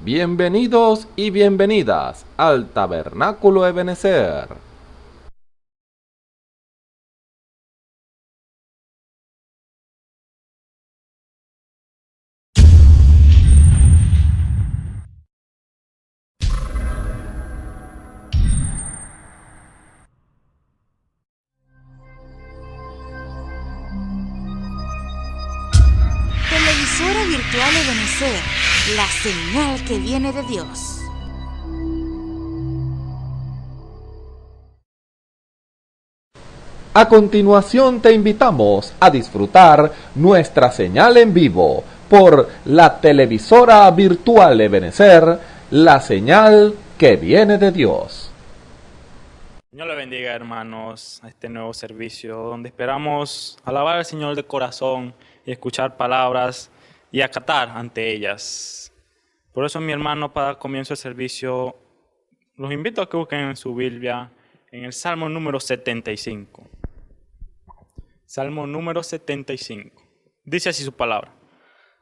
Bienvenidos y bienvenidas al Tabernáculo Ebenezer. Televisora virtual Ebenezer, la señal que viene de Dios. A continuación te invitamos a disfrutar nuestra señal en vivo por la televisora virtual Ebenezer, la señal que viene de Dios. Señor le bendiga, hermanos, a este nuevo servicio donde esperamos alabar al Señor de corazón y escuchar palabras y acatar ante ellas. Por eso, mi hermano, para comienzo el servicio, los invito a que busquen en su Biblia en el Salmo número 75. Salmo número 75. Dice así su palabra.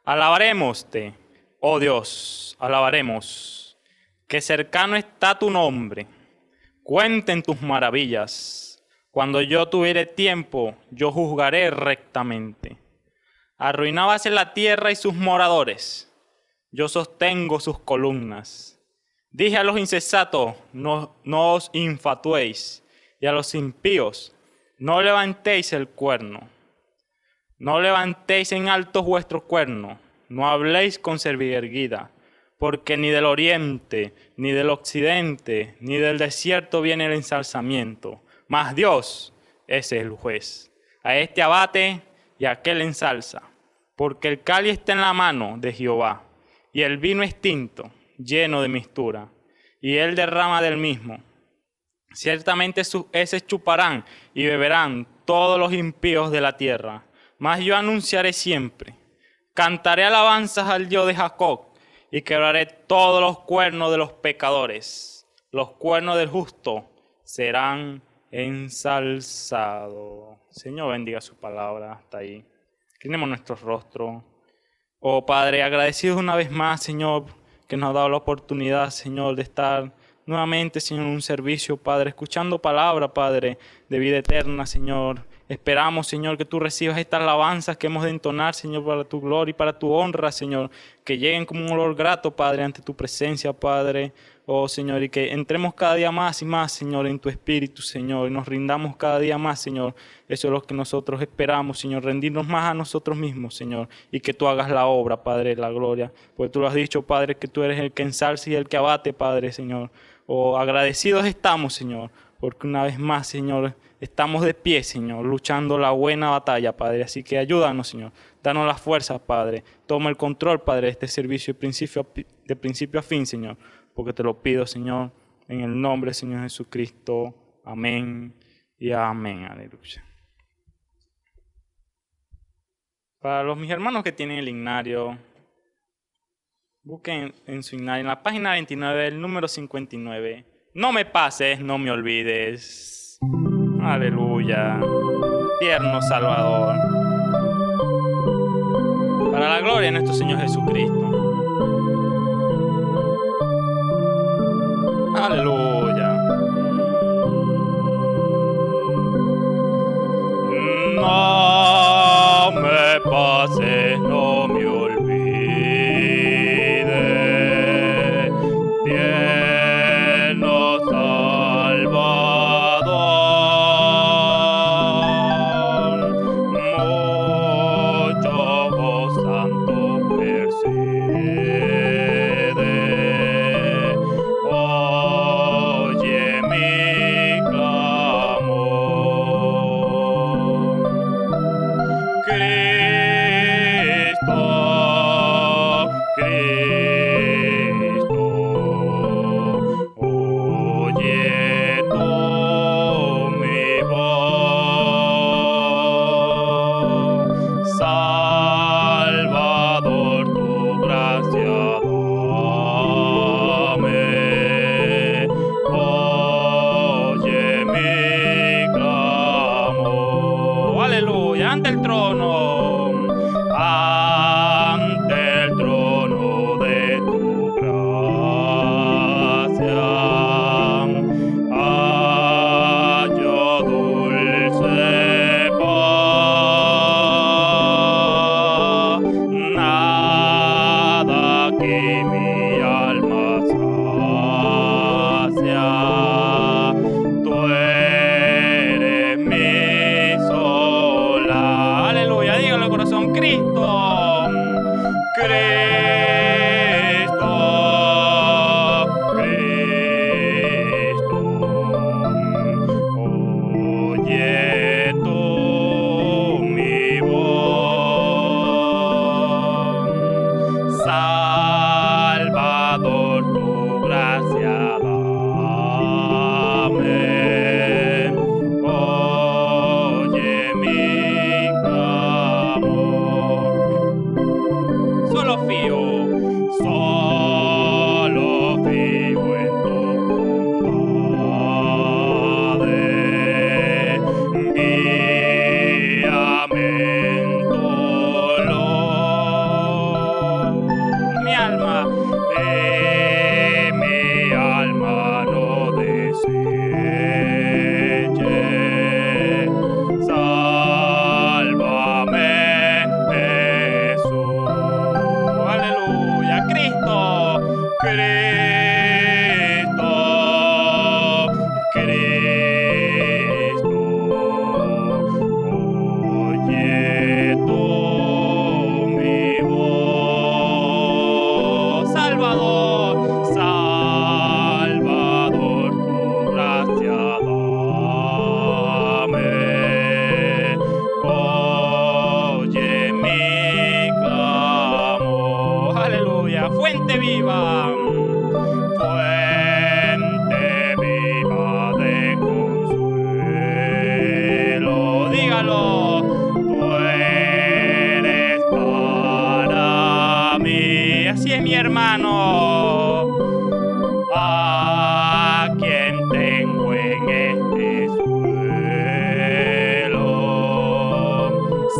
Alabarémoste, oh Dios, alabaremos, que cercano está tu nombre. Cuenten tus maravillas. Cuando yo tuviere tiempo, yo juzgaré rectamente. Arruinábase la tierra y sus moradores. Yo sostengo sus columnas. Dije a los insensatos, no os infatuéis, y a los impíos, no levantéis el cuerno. No levantéis en alto vuestro cuerno, no habléis con cerviz erguida. Porque ni del oriente, ni del occidente, ni del desierto viene el ensalzamiento. Mas Dios es el juez. A este abate y a aquel ensalza. Porque el cáliz está en la mano de Jehová, y el vino es tinto, lleno de mistura, y él derrama del mismo. Ciertamente heces chuparán y beberán todos los impíos de la tierra. Mas yo anunciaré siempre. Cantaré alabanzas al Dios de Jacob. Y quebraré todos los cuernos de los pecadores. Los cuernos del justo serán ensalzados. Señor, bendiga su palabra hasta ahí. Inclinemos nuestros rostros. Oh Padre, agradecidos una vez más, Señor, que nos ha dado la oportunidad, Señor, de estar nuevamente, Señor, en un servicio, Padre, escuchando palabra, Padre, de vida eterna, Señor. Esperamos, Señor, que tú recibas estas alabanzas que hemos de entonar, Señor, para tu gloria y para tu honra, Señor. Que lleguen como un olor grato, Padre, ante tu presencia, Padre. Oh, Señor, y que entremos cada día más y más, Señor, en tu espíritu, Señor. Y nos rindamos cada día más, Señor. Eso es lo que nosotros esperamos, Señor. Rendirnos más a nosotros mismos, Señor. Y que tú hagas la obra, Padre, la gloria. Porque tú lo has dicho, Padre, que tú eres el que ensalza y el que abate, Padre, Señor. Oh, agradecidos estamos, Señor. Porque una vez más, Señor, estamos de pie, Señor, luchando la buena batalla, Padre. Así que ayúdanos, Señor. Danos la fuerza, Padre. Toma el control, Padre, de este servicio de principio a fin, Señor. Porque te lo pido, Señor, en el nombre del Señor Jesucristo. Amén y amén. Aleluya. Para mis hermanos que tienen el himnario, busquen en su himnario, en la página 29, el número 59. No me pases, no me olvides. Aleluya. Tierno Salvador. Para la gloria de nuestro Señor Jesucristo. Aleluya. No me pases, no me olvides. Tierno Salvador. Mucho santo merced. Oh, y mi alma sacia. Tú eres mi sola. Aleluya, dígalo corazón, Cristo. Cristo, Cristo, oye tú mi voz, Salvador, tu gracia dame, oye mi clamor. Solo fío en tu bondades. Guíame en tu dolor. Mi alma no deseche. Sálvame, Jesús. Aleluya, Cristo, Cristo, Cristo, oye tú mi voz, Salvador, Salvador, tu gracia dame, oye mi clamor. Aleluya, fuente viva de consuelo. Dígalo, tú eres para mí. Así es, mi hermano, a quien tengo en este suelo,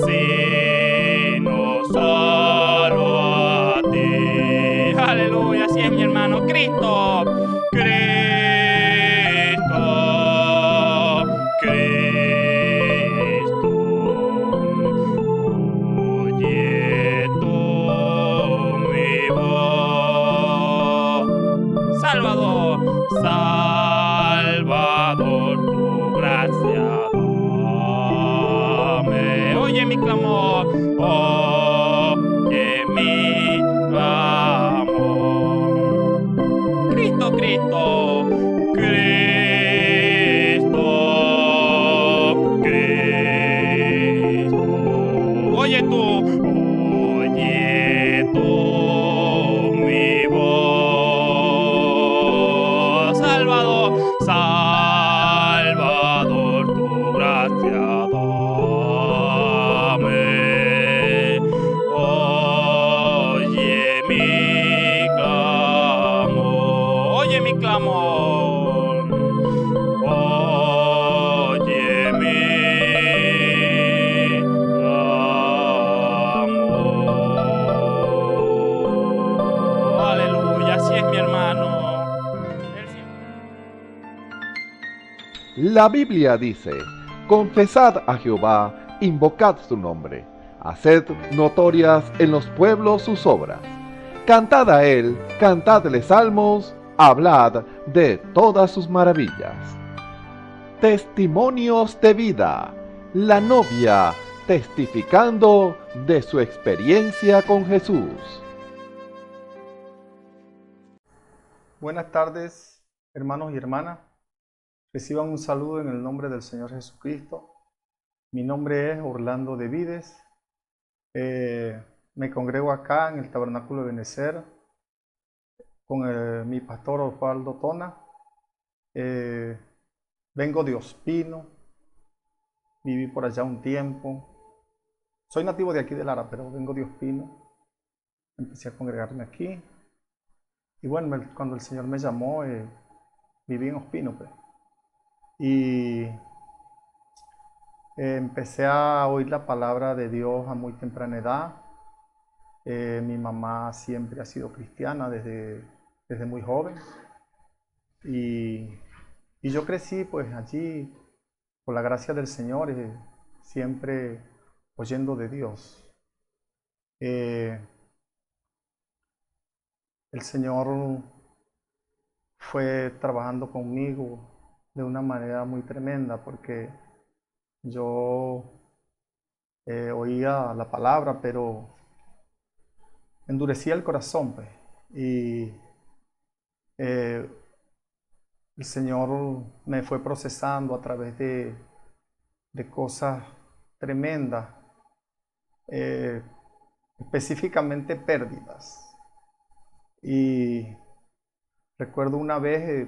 sino solo a ti. Aleluya, así es, mi hermano, Cristo, Cristo, Cristo, oye tú mi voz, Salvador, Salvador, tu gracia dame, oye mi clamor, oye mi clamor. Cristo, Cristo, Cristo, Cristo, oye tú mi voz, Salvador, Salvador, tu gracia dame, oye mi clamor, oye mi clamor, oye mi clamor. Aleluya, así es, mi hermano. La Biblia dice, confesad a Jehová, invocad su nombre, haced notorias en los pueblos sus obras. Cantad a él, cantadle salmos, hablad de todas sus maravillas. Testimonios de vida. La novia testificando de su experiencia con Jesús. Buenas tardes, hermanos y hermanas. Reciban un saludo en el nombre del Señor Jesucristo. Mi nombre es Orlando de Vides. Me congrego acá en el Tabernáculo de Benecer con mi pastor Osvaldo Tona. Vengo de Ospino, viví por allá un tiempo. Soy nativo de aquí de Lara, pero vengo de Ospino. Empecé a congregarme aquí. Y bueno, cuando el Señor me llamó, viví en Ospino, pues. Y empecé a oír la palabra de Dios a muy temprana edad. Mi mamá siempre ha sido cristiana desde muy joven. Y yo crecí pues allí, por la gracia del Señor, siempre oyendo de Dios. el Señor fue trabajando conmigo de una manera muy tremenda porque yo oía la palabra, pero endurecía el corazón, pues. Y eh, el Señor me fue procesando a través de cosas tremendas, eh, específicamente pérdidas. Y recuerdo una vez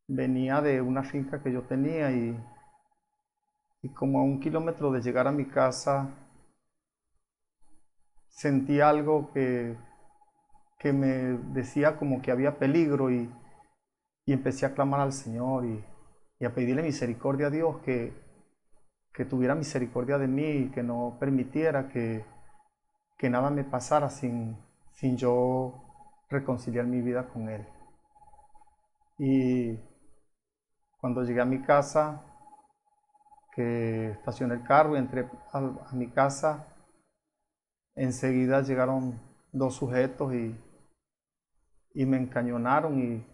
venía de una finca que yo tenía y como a 1 kilómetro de llegar a mi casa sentí algo que me decía como que había peligro y empecé a clamar al Señor y a pedirle misericordia a Dios, que tuviera misericordia de mí y que no permitiera que nada me pasara sin yo reconciliar mi vida con Él. Y cuando llegué a mi casa, que estacioné el carro y entré a mi casa, enseguida llegaron 2 sujetos y me encañonaron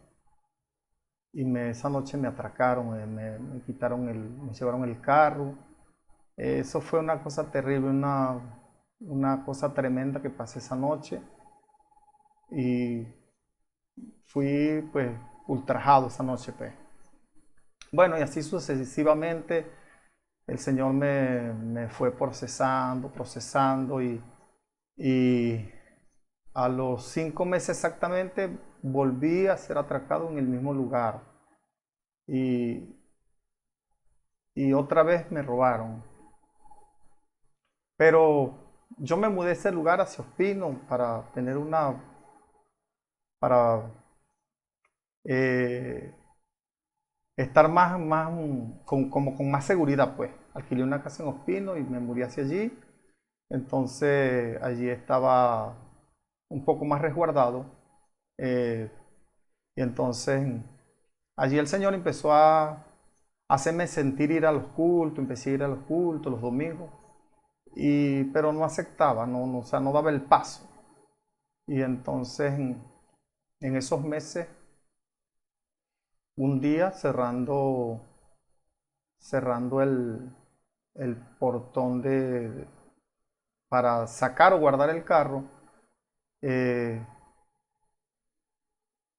esa noche me atracaron, me quitaron me llevaron el carro. Eso fue una cosa terrible, una cosa tremenda que pasé esa noche y fui pues ultrajado esa noche, pues. Bueno, y así sucesivamente el Señor me fue procesando y a los 5 meses exactamente volví a ser atracado en el mismo lugar y, y otra vez me robaron. Pero yo me mudé a ese lugar hacia Ospino para tener para eh, estar como con más seguridad, pues. Alquilé una casa en Ospino y me mudé hacia allí. Entonces allí estaba un poco más resguardado. eh, y entonces allí el Señor empezó a hacerme sentir ir a los cultos, empecé a ir a los cultos los domingos, pero no aceptaba, o sea, no daba el paso. Y entonces en esos meses, un día cerrando el portón para sacar o guardar el carro, eh,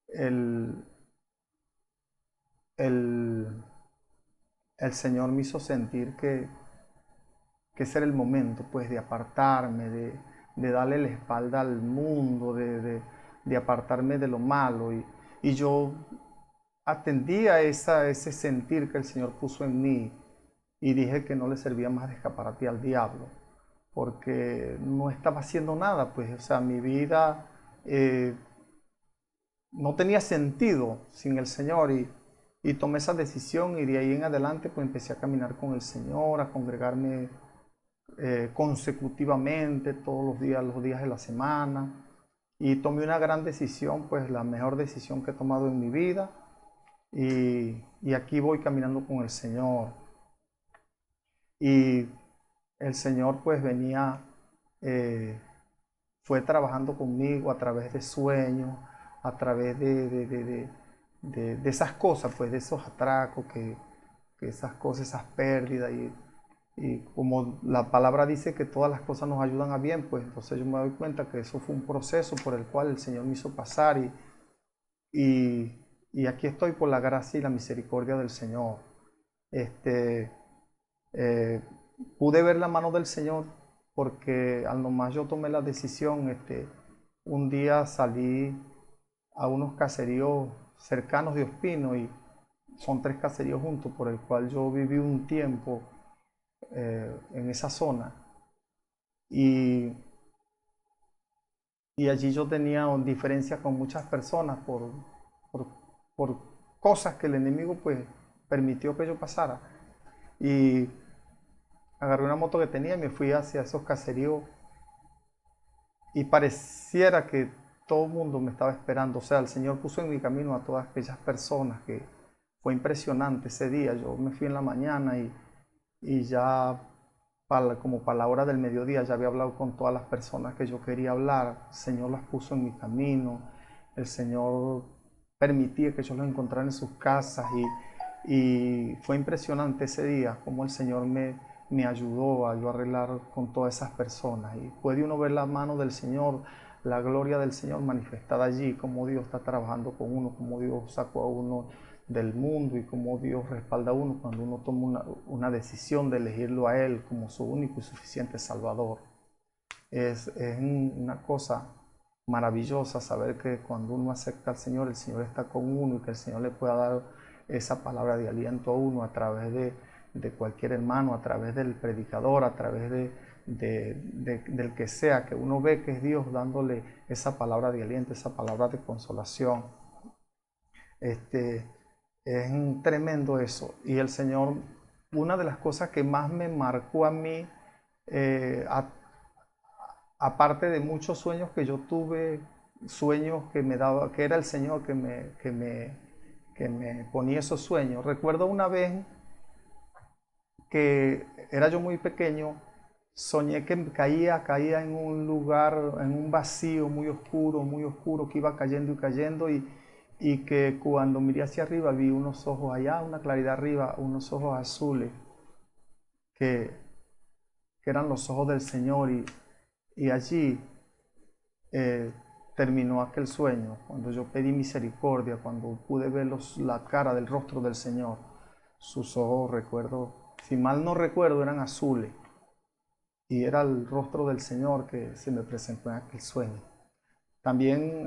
el, el, el Señor me hizo sentir que ese era el momento, pues, de apartarme, de darle la espalda al mundo, de apartarme de lo malo. Y yo atendí a ese sentir que el Señor puso en mí y dije que no le servía más de escaparate al diablo, porque no estaba haciendo nada, pues, o sea, mi vida no tenía sentido sin el Señor y tomé esa decisión y de ahí en adelante pues empecé a caminar con el Señor, a congregarme consecutivamente todos los días de la semana y tomé una gran decisión, pues la mejor decisión que he tomado en mi vida y aquí voy caminando con el Señor y el Señor pues eh, fue trabajando conmigo a través de sueños, a través de esas cosas, pues de esos atracos, que esas cosas, esas pérdidas y como la palabra dice que todas las cosas nos ayudan a bien, pues entonces yo me doy cuenta que eso fue un proceso por el cual el Señor me hizo pasar y aquí estoy por la gracia y la misericordia del Señor. Este, eh, pude ver la mano del Señor porque al nomás yo tomé la decisión, un día salí a unos caseríos cercanos de Ospino y son 3 caseríos juntos por el cual yo viví un tiempo en esa zona y, y allí yo tenía diferencias con muchas personas por, por cosas que el enemigo pues permitió que yo pasara y agarré una moto que tenía y me fui hacia esos caseríos y pareciera que todo el mundo me estaba esperando, o sea, el Señor puso en mi camino a todas aquellas personas que fue impresionante ese día. Yo me fui en la mañana y ya como para la hora del mediodía, ya había hablado con todas las personas que yo quería hablar. El Señor las puso en mi camino. El Señor permitía que yo los encontrara en sus casas y fue impresionante ese día, como el Señor me ayudó a yo arreglar con todas esas personas. Y puede uno ver la mano del Señor, la gloria del Señor manifestada allí, como Dios está trabajando con uno, como Dios sacó a uno del mundo y como Dios respalda a uno cuando uno toma una decisión de elegirlo a Él como su único y suficiente Salvador. Es una cosa maravillosa saber que cuando uno acepta al Señor, el Señor está con uno y que el Señor le pueda dar esa palabra de aliento a uno a través de cualquier hermano, a través del predicador, a través del que sea, que uno ve que es Dios dándole esa palabra de aliento, esa palabra de consolación. Es tremendo eso. Y el Señor, una de las cosas que más me marcó a mí, aparte de muchos sueños que yo tuve, sueños que me daba, que era el Señor que me ponía esos sueños. Recuerdo una vez que era yo muy pequeño, soñé que caía en un lugar, en un vacío muy oscuro, que iba cayendo y cayendo y que cuando miré hacia arriba vi unos ojos allá, una claridad arriba, unos ojos azules, que eran los ojos del Señor y allí terminó aquel sueño, cuando yo pedí misericordia, cuando pude ver la cara del rostro del Señor. Sus ojos, recuerdo, si mal no recuerdo, eran azules y era el rostro del Señor que se me presentó en aquel sueño. También,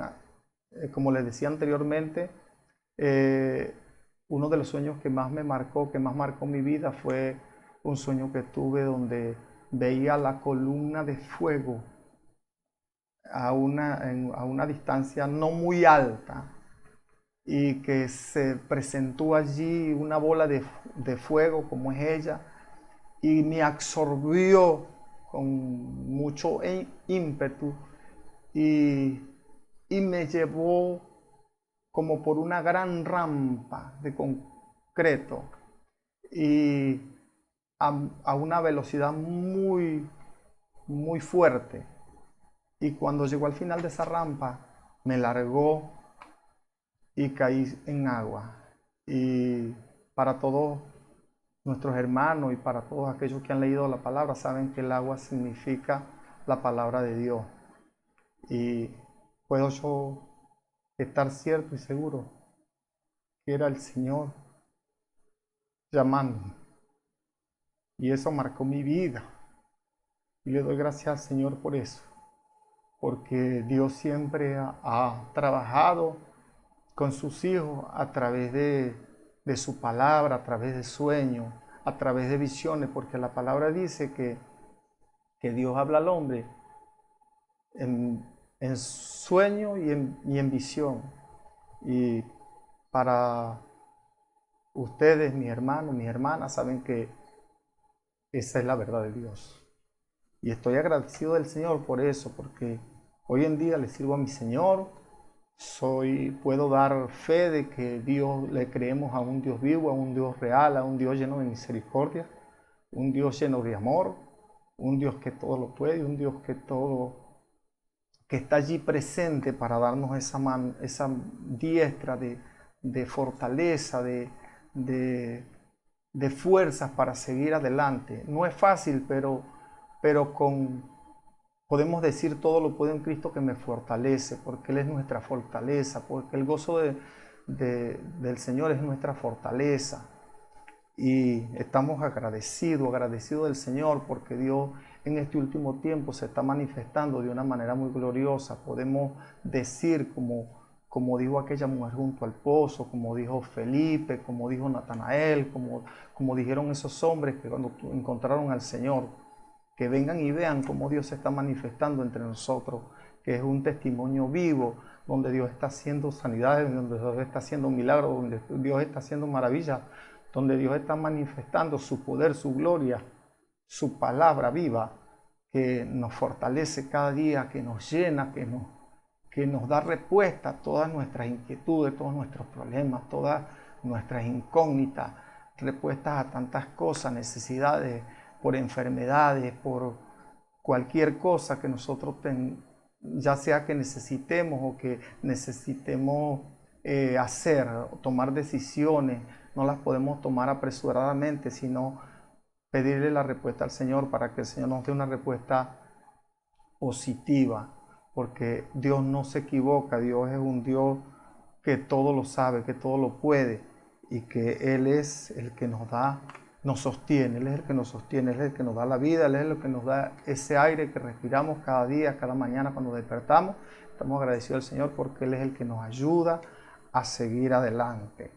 como les decía anteriormente, uno de los sueños que más me marcó, que más marcó mi vida, fue un sueño que tuve donde veía la columna de fuego a una distancia no muy alta y que se presentó allí una bola de fuego como es ella y me absorbió con mucho ímpetu y me llevó como por una gran rampa de concreto y a una velocidad muy, muy fuerte. Y cuando llegó al final de esa rampa, me largó y caí en agua. Y para todos nuestros hermanos y para todos aquellos que han leído la palabra, saben que el agua significa la palabra de Dios. Y puedo yo estar cierto y seguro que era el Señor llamándome. Y eso marcó mi vida. Y le doy gracias al Señor por eso. Porque Dios siempre ha trabajado con sus hijos a través de su palabra, a través de sueños, a través de visiones, porque la palabra dice que Dios habla al hombre en sueño y en visión. Y para ustedes, mis hermanos, mis hermanas, saben que esa es la verdad de Dios. Y estoy agradecido del Señor por eso, porque hoy en día le sirvo a mi Señor. Puedo dar fe de que le creemos a un Dios vivo, a un Dios real, a un Dios lleno de misericordia, un Dios lleno de amor, un Dios que todo lo puede, un Dios que está allí presente para darnos esa diestra de fortaleza, de fuerzas para seguir adelante. No es fácil, pero podemos decir todo lo puedo en Cristo que me fortalece, porque Él es nuestra fortaleza, porque el gozo del Señor es nuestra fortaleza. Y estamos agradecidos del Señor, porque Dios en este último tiempo se está manifestando de una manera muy gloriosa. Podemos decir como dijo aquella mujer junto al pozo, como dijo Felipe, como dijo Natanael, como dijeron esos hombres que cuando encontraron al Señor, que vengan y vean cómo Dios se está manifestando entre nosotros, que es un testimonio vivo, donde Dios está haciendo sanidades, donde Dios está haciendo milagros, donde Dios está haciendo maravillas, donde Dios está manifestando su poder, su gloria, su palabra viva, que nos fortalece cada día, que nos llena, que nos da respuesta a todas nuestras inquietudes, todos nuestros problemas, todas nuestras incógnitas, respuestas a tantas cosas, necesidades por enfermedades, por cualquier cosa que nosotros ya sea que necesitemos o que necesitemos hacer, tomar decisiones, no las podemos tomar apresuradamente, sino pedirle la respuesta al Señor para que el Señor nos dé una respuesta positiva, porque Dios no se equivoca, Dios es un Dios que todo lo sabe, que todo lo puede y que Él es el que nos da, nos sostiene, Él es el que nos sostiene, Él es el que nos da la vida, Él es el que nos da ese aire que respiramos cada día, cada mañana cuando despertamos. Estamos agradecidos al Señor porque Él es el que nos ayuda a seguir adelante.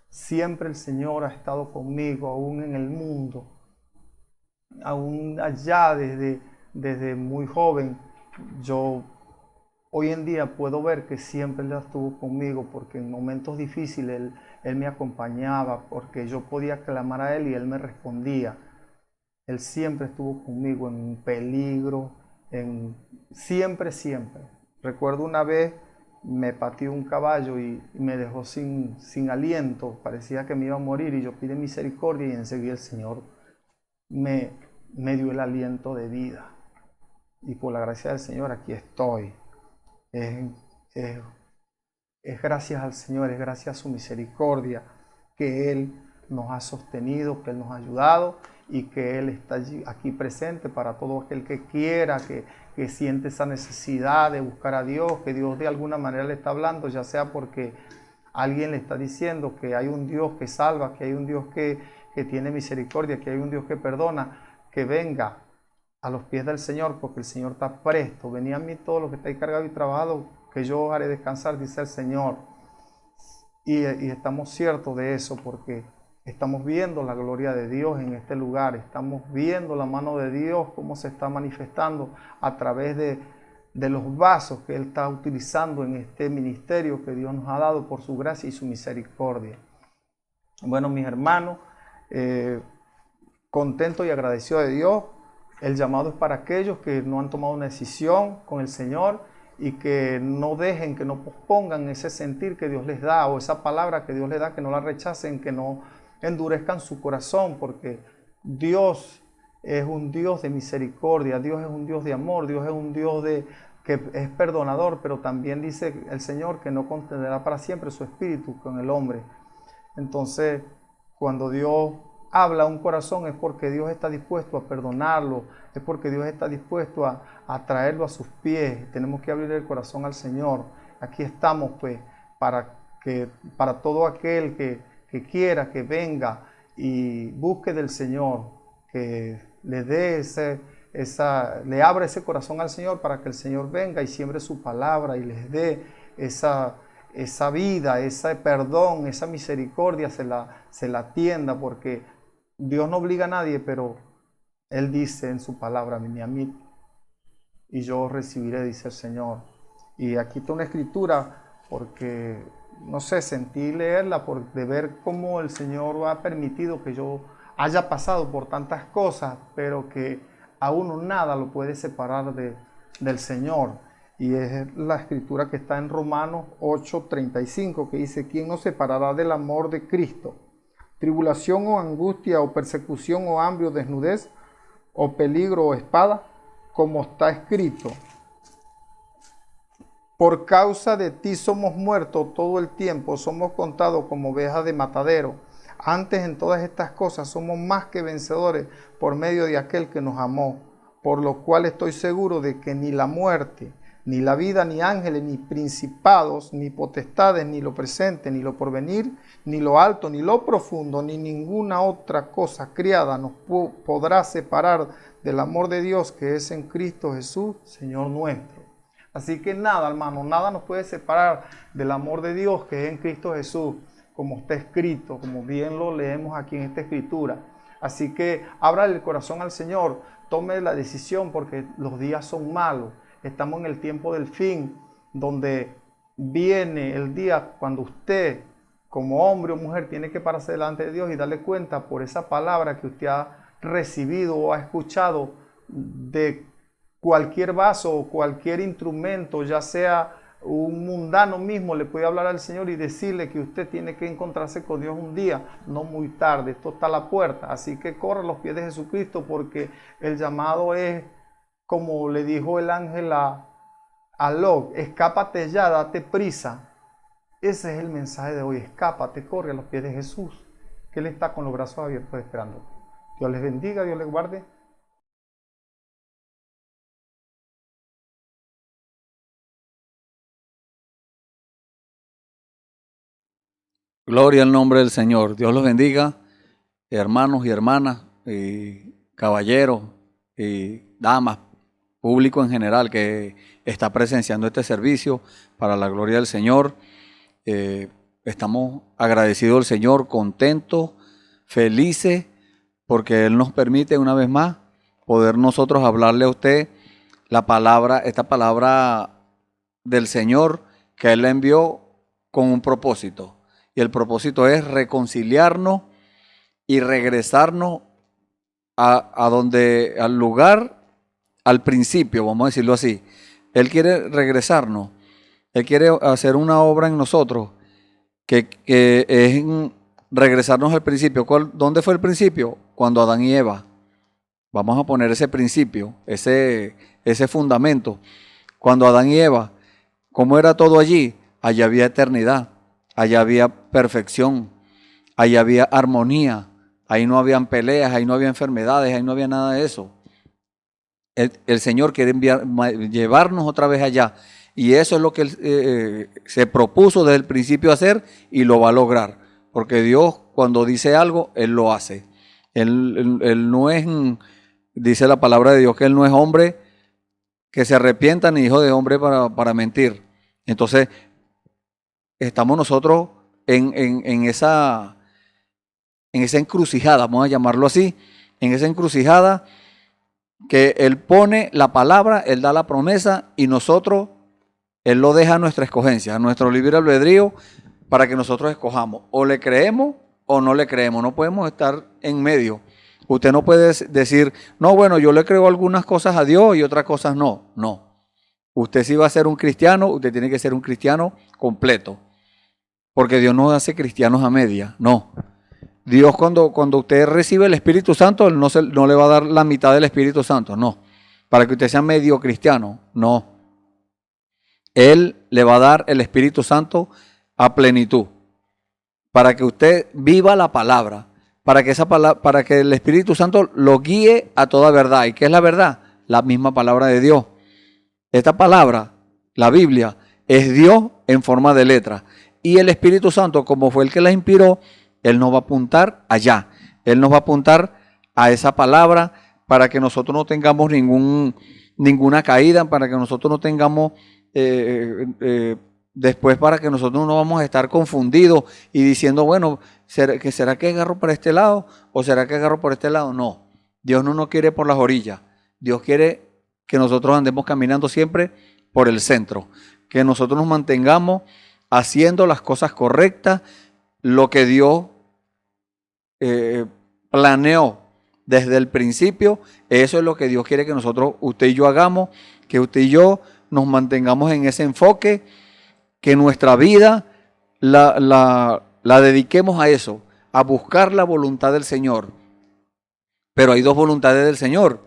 Siempre el Señor ha estado conmigo, aún en el mundo, aún allá desde muy joven. Yo hoy en día puedo ver que siempre Él estuvo conmigo, porque en momentos difíciles Él me acompañaba, porque yo podía clamar a Él y Él me respondía. Él siempre estuvo conmigo en peligro, siempre. Recuerdo una vez me pateó un caballo y me dejó sin aliento, parecía que me iba a morir y yo pedí misericordia y enseguida el Señor me dio el aliento de vida. Y por la gracia del Señor aquí estoy. Es gracias al Señor, es gracias a su misericordia que Él nos ha sostenido, que Él nos ha ayudado y que Él está aquí presente para todo aquel que quiera, que siente esa necesidad de buscar a Dios, que Dios de alguna manera le está hablando, ya sea porque alguien le está diciendo que hay un Dios que salva, que hay un Dios que tiene misericordia, que hay un Dios que perdona, que venga a los pies del Señor, porque el Señor está presto. Venid a mí todos los que estáis cargados y trabajados, que yo os haré descansar, dice el Señor. Y estamos ciertos de eso, porque estamos viendo la gloria de Dios en este lugar, estamos viendo la mano de Dios, cómo se está manifestando a través de los vasos que Él está utilizando en este ministerio que Dios nos ha dado por su gracia y su misericordia. Bueno, mis hermanos, contento y agradecido de Dios. El llamado es para aquellos que no han tomado una decisión con el Señor y que no dejen, que no pospongan ese sentir que Dios les da o esa palabra que Dios les da, que no la rechacen, que no endurezcan su corazón, porque Dios es un Dios de misericordia, Dios es un Dios de amor, Dios es un Dios que es perdonador, pero también dice el Señor que no contenderá para siempre su espíritu con el hombre. Entonces, cuando Dios habla a un corazón es porque Dios está dispuesto a perdonarlo, es porque Dios está dispuesto a traerlo a sus pies. Tenemos que abrir el corazón al Señor. Aquí estamos pues para todo aquel que quiera que venga y busque del Señor, que le dé le abra ese corazón al Señor para que el Señor venga y siembre su palabra y les dé esa vida, ese perdón, esa misericordia, se la atienda, porque Dios no obliga a nadie, pero Él dice en su palabra, venid a mí y yo recibiré, dice el Señor. Y aquí está una escritura, porque, no sé, sentí leerla de ver cómo el Señor ha permitido que yo haya pasado por tantas cosas, pero que a uno nada lo puede separar del Señor. Y es la escritura que está en Romanos 8:35, que dice, ¿quién nos separará del amor de Cristo? Tribulación o angustia o persecución o hambre o desnudez o peligro o espada, como está escrito. Por causa de ti somos muertos todo el tiempo, somos contados como ovejas de matadero. Antes en todas estas cosas somos más que vencedores por medio de aquel que nos amó, por lo cual estoy seguro de que ni la muerte, ni la vida, ni ángeles, ni principados, ni potestades, ni lo presente, ni lo porvenir, ni lo alto, ni lo profundo, ni ninguna otra cosa criada nos podrá separar del amor de Dios que es en Cristo Jesús, Señor nuestro. Así que nada, hermano, nada nos puede separar del amor de Dios que es en Cristo Jesús, como está escrito, como bien lo leemos aquí en esta escritura. Así que abra el corazón al Señor, tome la decisión, porque los días son malos. Estamos en el tiempo del fin, donde viene el día cuando usted, como hombre o mujer, tiene que pararse delante de Dios y darle cuenta por esa palabra que usted ha recibido o ha escuchado de cualquier vaso o cualquier instrumento, ya sea un mundano mismo le puede hablar al Señor y decirle que usted tiene que encontrarse con Dios un día, no muy tarde, esto está a la puerta. Así que corra a los pies de Jesucristo, porque el llamado es, como le dijo el ángel a Lot, escápate ya, date prisa. Ese es el mensaje de hoy, escápate, corre a los pies de Jesús, que Él está con los brazos abiertos esperando. Dios les bendiga, Dios les guarde. Gloria al nombre del Señor. Dios los bendiga, hermanos y hermanas, y caballeros y damas, público en general que está presenciando este servicio para la gloria del Señor. Estamos agradecidos al Señor, contentos, felices, porque Él nos permite una vez más poder nosotros hablarle a usted la palabra, esta palabra del Señor que Él la envió con un propósito. Y el propósito es reconciliarnos y regresarnos al lugar, al principio, vamos a decirlo así. Él quiere regresarnos. Él quiere hacer una obra en nosotros que es regresarnos al principio. ¿Dónde fue el principio? Cuando Adán y Eva. Vamos a poner ese principio, ese fundamento. Cuando Adán y Eva, ¿cómo era todo allí? Allí había eternidad. Allá había perfección, allá había armonía, ahí no habían peleas, ahí no había enfermedades, ahí no había nada de eso. El Señor quiere llevarnos otra vez allá, y eso es lo que Él se propuso desde el principio hacer, y lo va a lograr, porque Dios cuando dice algo, Él lo hace. Él no es, dice la palabra de Dios, que Él no es hombre que se arrepienta, ni hijo de hombre para mentir. Entonces, estamos nosotros en esa encrucijada, vamos a llamarlo así, en esa encrucijada que Él pone la palabra, Él da la promesa y nosotros, Él lo deja a nuestra escogencia, a nuestro libre albedrío, para que nosotros escojamos. O le creemos o no le creemos, no podemos estar en medio. Usted no puede decir, no, bueno, yo le creo algunas cosas a Dios y otras cosas no. No. Usted si va a ser un cristiano, usted tiene que ser un cristiano completo. Porque Dios no hace cristianos a media, no. Dios cuando usted recibe el Espíritu Santo, Él no le va a dar la mitad del Espíritu Santo, no. Para que usted sea medio cristiano, no. Él le va a dar el Espíritu Santo a plenitud. Para que usted viva la palabra. Para que el Espíritu Santo lo guíe a toda verdad. ¿Y qué es la verdad? La misma palabra de Dios. Esta palabra, la Biblia, es Dios en forma de letra. Y el Espíritu Santo, como fue el que la inspiró, Él nos va a apuntar allá. Él nos va a apuntar a esa palabra para que nosotros no tengamos ninguna caída, para que nosotros no tengamos, después para que nosotros no vamos a estar confundidos y diciendo, bueno, ¿será que agarro por este lado o será que agarro por este lado? No, Dios no nos quiere por las orillas. Dios quiere que nosotros andemos caminando siempre por el centro, que nosotros nos mantengamos haciendo las cosas correctas, lo que Dios planeó desde el principio. Eso es lo que Dios quiere que nosotros, usted y yo hagamos, que usted y yo nos mantengamos en ese enfoque, que nuestra vida la dediquemos a eso, a buscar la voluntad del Señor. Pero hay dos voluntades del Señor.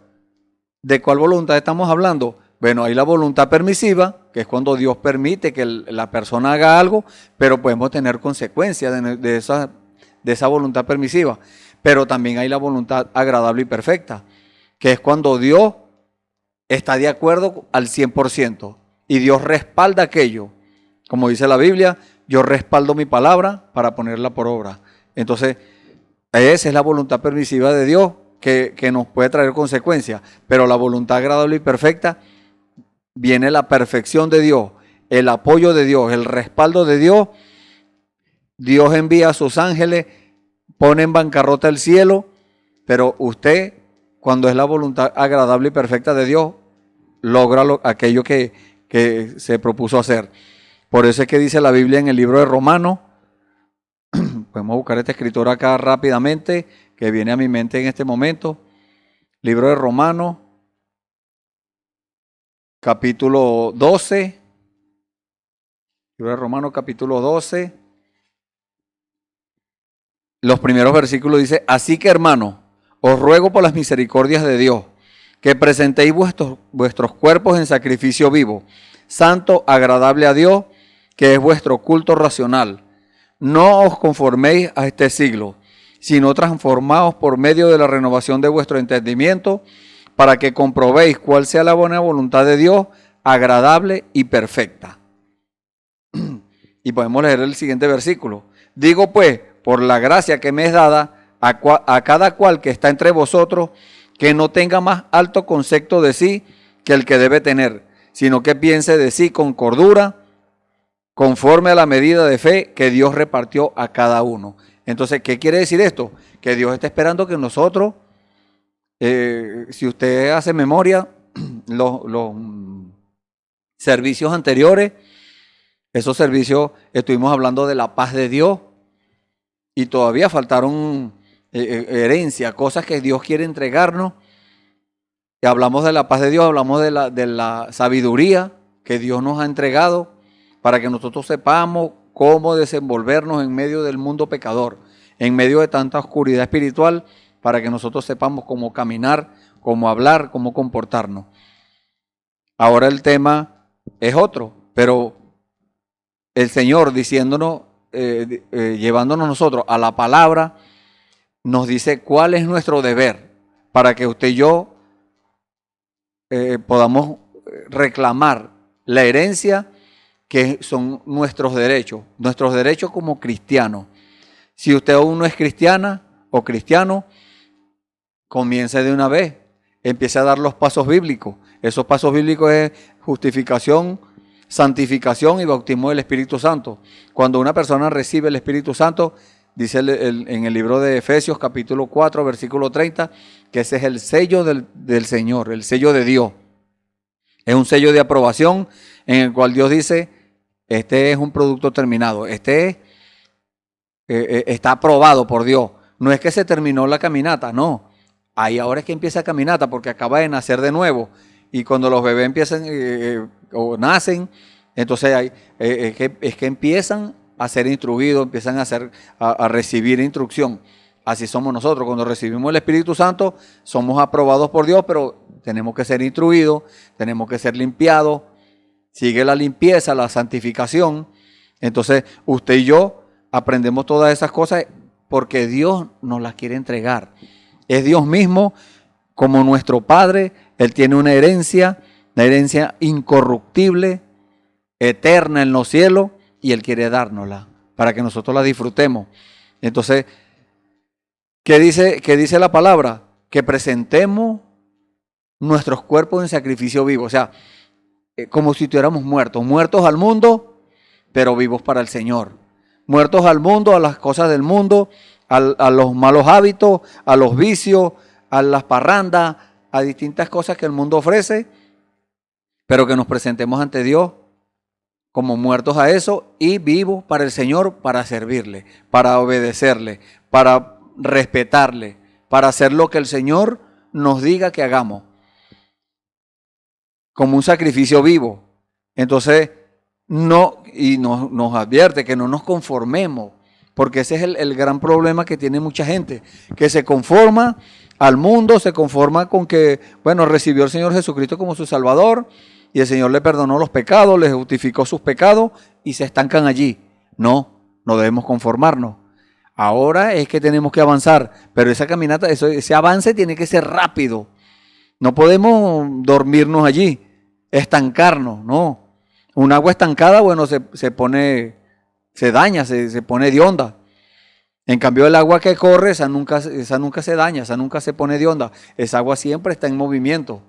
¿De cuál voluntad estamos hablando? Bueno, hay la voluntad permisiva, que es cuando Dios permite que la persona haga algo, pero podemos tener consecuencias de esa voluntad permisiva. Pero también hay la voluntad agradable y perfecta, que es cuando Dios está de acuerdo al 100% y Dios respalda aquello. Como dice la Biblia, yo respaldo mi palabra para ponerla por obra. Entonces, esa es la voluntad permisiva de Dios que nos puede traer consecuencias, pero la voluntad agradable y perfecta, viene la perfección de Dios, el apoyo de Dios, el respaldo de Dios. Dios envía a sus ángeles, pone en bancarrota el cielo, pero usted, cuando es la voluntad agradable y perfecta de Dios, logra aquello que se propuso hacer. Por eso es que dice la Biblia en el libro de Romanos, podemos buscar esta escritura acá rápidamente, que viene a mi mente en este momento. Libro de Romanos, capítulo 12, Libro de Romanos capítulo 12. Los primeros versículos dice, así que hermanos, os ruego por las misericordias de Dios, que presentéis vuestros cuerpos en sacrificio vivo, santo, agradable a Dios, que es vuestro culto racional. No os conforméis a este siglo, sino transformaos por medio de la renovación de vuestro entendimiento, para que comprobéis cuál sea la buena voluntad de Dios, agradable y perfecta. Y podemos leer el siguiente versículo. Digo pues, por la gracia que me es dada, a cada cual que está entre vosotros, que no tenga más alto concepto de sí que el que debe tener, sino que piense de sí con cordura, conforme a la medida de fe que Dios repartió a cada uno. Entonces, ¿qué quiere decir esto? Que Dios está esperando que nosotros, si usted hace memoria, los servicios anteriores, esos servicios estuvimos hablando de la paz de Dios y todavía faltaron herencia, cosas que Dios quiere entregarnos. Y hablamos de la paz de Dios, hablamos de la sabiduría que Dios nos ha entregado para que nosotros sepamos cómo desenvolvernos en medio del mundo pecador, en medio de tanta oscuridad espiritual, para que nosotros sepamos cómo caminar, cómo hablar, cómo comportarnos. Ahora el tema es otro, pero el Señor diciéndonos, llevándonos nosotros a la palabra, nos dice cuál es nuestro deber para que usted y yo podamos reclamar la herencia que son nuestros derechos como cristianos. Si usted aún no es cristiana o cristiano, comience de una vez, empiece a dar los pasos bíblicos. Esos pasos bíblicos es justificación, santificación y bautismo del Espíritu Santo. Cuando una persona recibe el Espíritu Santo, dice en el libro de Efesios capítulo 4 versículo 30, que ese es el sello del Señor, el sello de Dios. Es un sello de aprobación en el cual Dios dice, este es un producto terminado, está aprobado por Dios. No es que se terminó la caminata, no. Ahí ahora es que empieza caminata porque acaba de nacer de nuevo. Y cuando los bebés empiezan o nacen, entonces es que empiezan a ser instruidos, empiezan a recibir instrucción. Así somos nosotros. Cuando recibimos el Espíritu Santo, somos aprobados por Dios, pero tenemos que ser instruidos, tenemos que ser limpiados. Sigue la limpieza, la santificación. Entonces, usted y yo aprendemos todas esas cosas porque Dios nos las quiere entregar. Es Dios mismo como nuestro Padre. Él tiene una herencia incorruptible, eterna en los cielos, y Él quiere dárnosla para que nosotros la disfrutemos. Entonces, ¿qué dice la palabra? Que presentemos nuestros cuerpos en sacrificio vivo. O sea, como si estuviéramos muertos al mundo, pero vivos para el Señor. Muertos al mundo, a las cosas del mundo, a los malos hábitos, a los vicios, a las parrandas, a distintas cosas que el mundo ofrece, pero que nos presentemos ante Dios como muertos a eso y vivos para el Señor, para servirle, para obedecerle, para respetarle, para hacer lo que el Señor nos diga que hagamos, como un sacrificio vivo. Entonces, nos advierte que no nos conformemos, porque ese es el gran problema que tiene mucha gente, que se conforma al mundo, se conforma con que, bueno, recibió al Señor Jesucristo como su Salvador y el Señor le perdonó los pecados, le justificó sus pecados y se estancan allí. No debemos conformarnos. Ahora es que tenemos que avanzar, pero esa caminata, ese avance tiene que ser rápido. No podemos dormirnos allí, estancarnos, no. Un agua estancada, bueno, se daña, se pone hedionda. En cambio, el agua que corre, esa nunca se daña, esa nunca se pone hedionda. Esa agua siempre está en movimiento.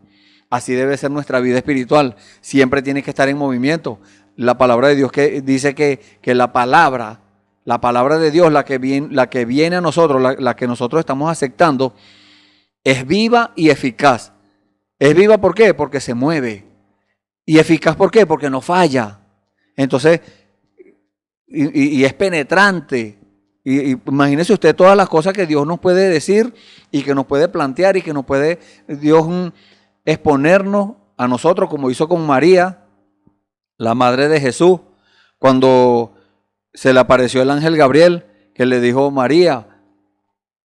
Así debe ser nuestra vida espiritual. Siempre tiene que estar en movimiento. La palabra de Dios que dice que la palabra de Dios, la que viene a nosotros, la que nosotros estamos aceptando, es viva y eficaz. ¿Es viva por qué? Porque se mueve. ¿Y eficaz por qué? Porque no falla. Entonces, y es penetrante. Y imagínese usted todas las cosas que Dios nos puede decir y que nos puede plantear y que nos puede Dios exponernos a nosotros, como hizo con María, la madre de Jesús, cuando se le apareció el ángel Gabriel, que le dijo: María,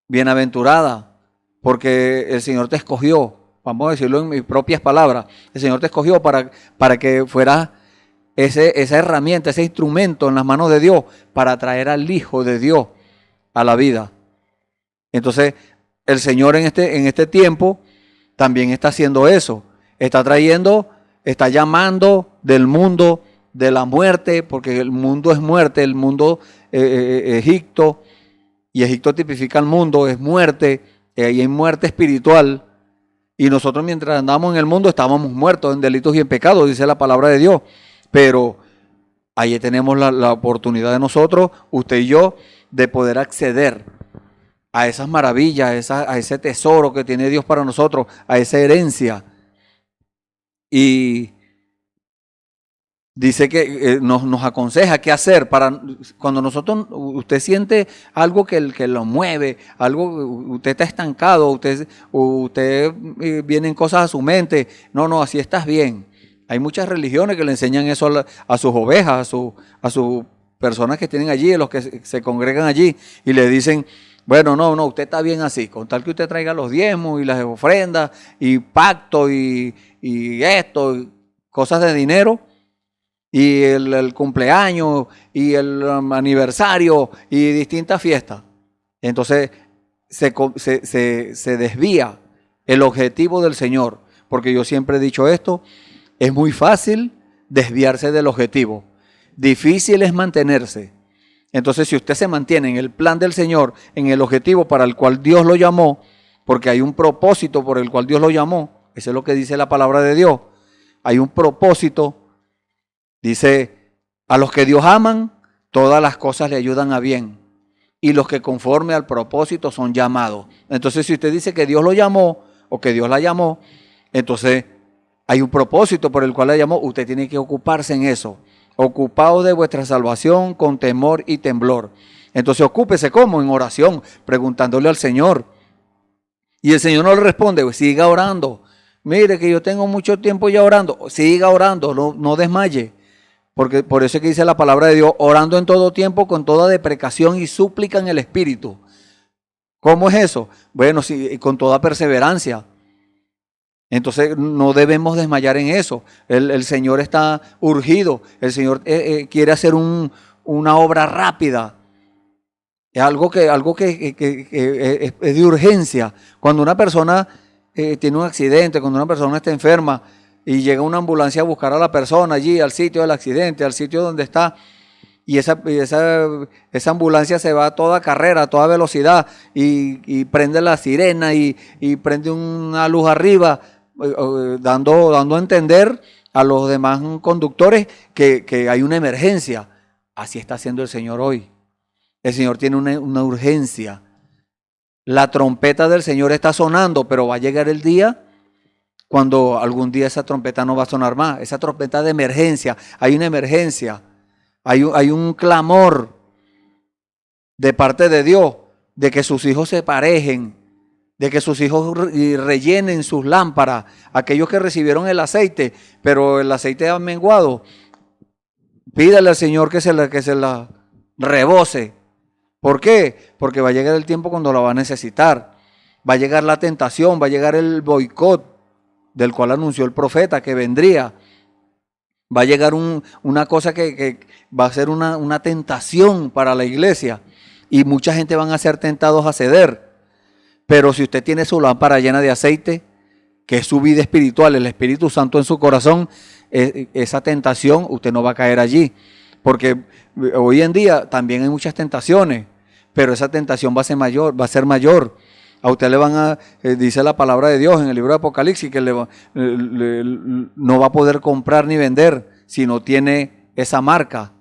bienaventurada, porque el Señor te escogió. Vamos a decirlo en mis propias palabras. El Señor te escogió para que fueras esa herramienta, ese instrumento en las manos de Dios para traer al Hijo de Dios a la vida. Entonces, el Señor en este tiempo también está haciendo eso. Está llamando del mundo de la muerte, porque el mundo es muerte, el mundo Egipto, y Egipto tipifica el mundo, es muerte, y hay muerte espiritual. Y nosotros, mientras andamos en el mundo, estábamos muertos en delitos y en pecados, dice la palabra de Dios. Pero ahí tenemos la oportunidad de nosotros, usted y yo, de poder acceder a esas maravillas, a ese tesoro que tiene Dios para nosotros, a esa herencia. Y dice que nos aconseja qué hacer para cuando usted siente algo que lo mueve, usted está estancado, usted vienen cosas a su mente. No, así estás bien. Hay muchas religiones que le enseñan eso a sus ovejas, a sus personas que tienen allí, a los que se congregan allí, y le dicen: bueno, no, usted está bien así, con tal que usted traiga los diezmos y las ofrendas y pacto y esto, cosas de dinero, y el cumpleaños y el aniversario y distintas fiestas. Entonces se desvía el objetivo del Señor, porque yo siempre he dicho esto: es muy fácil desviarse del objetivo, difícil es mantenerse. Entonces, si usted se mantiene en el plan del Señor, en el objetivo para el cual Dios lo llamó, porque hay un propósito por el cual Dios lo llamó, eso es lo que dice la palabra de Dios, hay un propósito. Dice: a los que Dios aman, todas las cosas le ayudan a bien, y los que conforme al propósito son llamados. Entonces, si usted dice que Dios lo llamó o que Dios la llamó, entonces hay un propósito por el cual la llamó. Usted tiene que ocuparse en eso. Ocupaos de vuestra salvación con temor y temblor. Entonces, ocúpese ¿cómo? En oración, preguntándole al Señor. Y el Señor no le responde: pues siga orando. Mire que yo tengo mucho tiempo ya orando. Siga orando, no desmaye. Porque por eso es que dice la palabra de Dios: orando en todo tiempo con toda deprecación y súplica en el Espíritu. ¿Cómo es eso? Bueno, sí, con toda perseverancia. Entonces no debemos desmayar en eso. El Señor está urgido. El Señor quiere hacer una obra rápida. Es algo que es de urgencia. Cuando una persona tiene un accidente, cuando una persona está enferma y llega una ambulancia a buscar a la persona allí, al sitio del accidente, al sitio donde está, y esa ambulancia se va a toda carrera, a toda velocidad, y prende la sirena y prende una luz arriba, dando a entender a los demás conductores que hay una emergencia. Así está haciendo el Señor hoy. El Señor tiene una urgencia. La trompeta del Señor está sonando, pero va a llegar el día cuando algún día esa trompeta no va a sonar más. Esa trompeta de emergencia, hay una emergencia, hay un clamor de parte de Dios de que sus hijos se parejen, de que sus hijos rellenen sus lámparas. Aquellos que recibieron el aceite, pero el aceite ha menguado, pídale al Señor que se la rebose. ¿Por qué? Porque va a llegar el tiempo cuando la va a necesitar. Va a llegar la tentación, va a llegar el boicot del cual anunció el profeta que vendría. Va a llegar una cosa que va a ser una tentación para la iglesia, y mucha gente van a ser tentados a ceder. Pero si usted tiene su lámpara llena de aceite, que es su vida espiritual, el Espíritu Santo en su corazón, esa tentación usted no va a caer allí. Porque hoy en día también hay muchas tentaciones, pero esa tentación va a ser mayor. A usted le van a, dice la palabra de Dios en el libro de Apocalipsis, que no va a poder comprar ni vender si no tiene esa marca,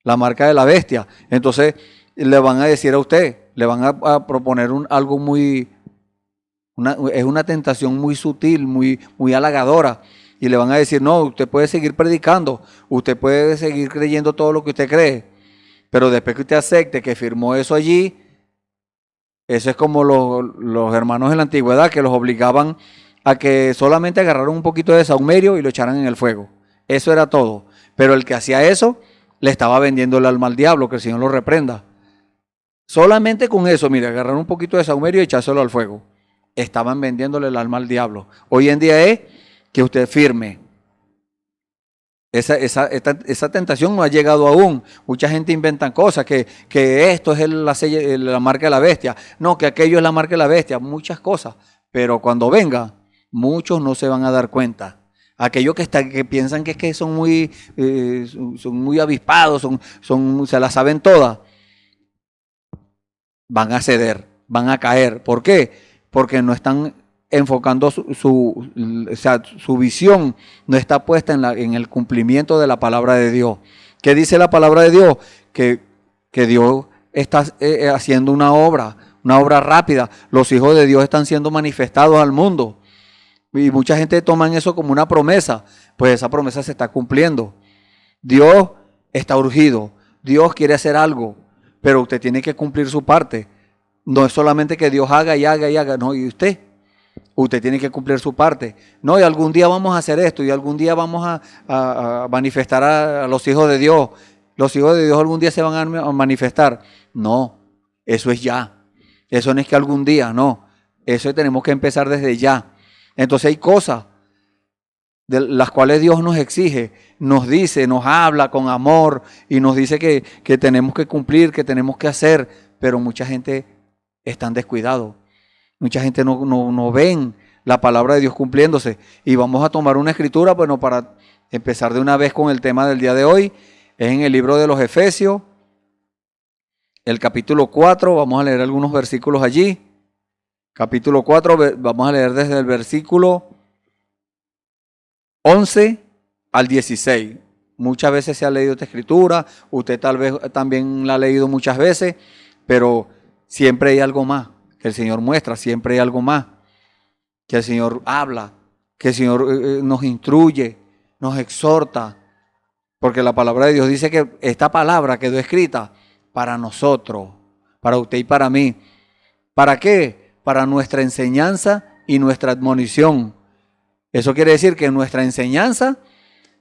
la marca de la bestia. Entonces le van a decir a usted, le van a proponer algo es una tentación muy sutil, muy halagadora. Y le van a decir: no, usted puede seguir predicando, usted puede seguir creyendo todo lo que usted cree, pero después que usted acepte que firmó eso allí, eso es como los hermanos en la antigüedad, que los obligaban a que solamente agarraran un poquito de saumerio y lo echaran en el fuego. Eso era todo. Pero el que hacía eso, le estaba vendiendo el alma al diablo, que el Señor lo reprenda. Solamente con eso, mire, agarrar un poquito de saumerio y echárselo al fuego. Estaban vendiéndole el alma al diablo. Hoy en día es que usted firme. Esa tentación no ha llegado aún. Mucha gente inventa cosas, que esto es la marca de la bestia. No, que aquello es la marca de la bestia. Muchas cosas. Pero cuando venga, muchos no se van a dar cuenta. Aquellos que piensan que son muy avispados, se la saben todas, van a ceder, van a caer. ¿Por qué? Porque no están enfocando su visión, no está puesta en el cumplimiento de la palabra de Dios. ¿Qué dice la palabra de Dios? Que Dios está haciendo una obra rápida. Los hijos de Dios están siendo manifestados al mundo. Y mucha gente toma eso como una promesa. Pues esa promesa se está cumpliendo. Dios está urgido. Dios quiere hacer algo. Pero usted tiene que cumplir su parte. No es solamente que Dios haga y haga y haga. No, y usted tiene que cumplir su parte. No, y algún día vamos a hacer esto. Y algún día vamos a manifestar a los hijos de Dios. Los hijos de Dios algún día se van a manifestar. No, eso es ya. Eso no es que algún día, no. Eso tenemos que empezar desde ya. Entonces hay cosas de las cuales Dios nos exige, nos dice, nos habla con amor y nos dice que tenemos que cumplir, que tenemos que hacer, pero mucha gente está descuidado. Mucha gente no ven la palabra de Dios cumpliéndose. Y vamos a tomar una escritura, bueno, para empezar de una vez con el tema del día de hoy. Es en el libro de los Efesios, el capítulo 4, vamos a leer algunos versículos allí. Capítulo 4, vamos a leer desde el versículo 11 al 16. Muchas veces se ha leído esta escritura, usted tal vez también la ha leído muchas veces, pero siempre hay algo más que el Señor muestra, siempre hay algo más que el Señor habla, que el Señor nos instruye, nos exhorta, porque la palabra de Dios dice que esta palabra quedó escrita para nosotros, para usted y para mí. ¿Para qué? Para nuestra enseñanza y nuestra admonición. Eso quiere decir que nuestra enseñanza,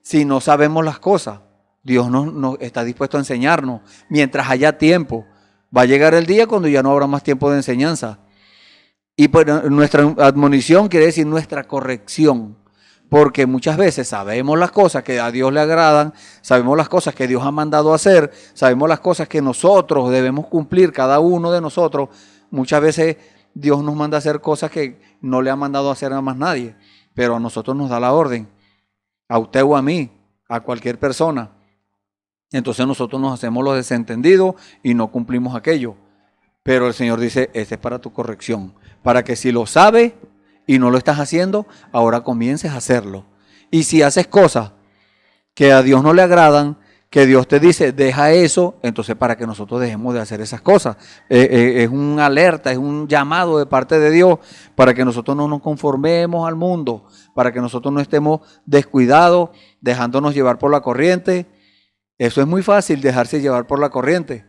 si no sabemos las cosas, Dios no está dispuesto a enseñarnos mientras haya tiempo. Va a llegar el día cuando ya no habrá más tiempo de enseñanza. Y pues nuestra admonición quiere decir nuestra corrección. Porque muchas veces sabemos las cosas que a Dios le agradan, sabemos las cosas que Dios ha mandado hacer, sabemos las cosas que nosotros debemos cumplir, cada uno de nosotros. Muchas veces Dios nos manda a hacer cosas que no le ha mandado a hacer a más nadie, pero a nosotros nos da la orden, a usted o a mí, a cualquier persona. Entonces nosotros nos hacemos los desentendidos y no cumplimos aquello. Pero el Señor dice, este es para tu corrección, para que si lo sabes y no lo estás haciendo, ahora comiences a hacerlo. Y si haces cosas que a Dios no le agradan, que Dios te dice, deja eso, entonces para que nosotros dejemos de hacer esas cosas. Es un alerta, es un llamado de parte de Dios para que nosotros no nos conformemos al mundo, para que nosotros no estemos descuidados, dejándonos llevar por la corriente. Eso es muy fácil, dejarse llevar por la corriente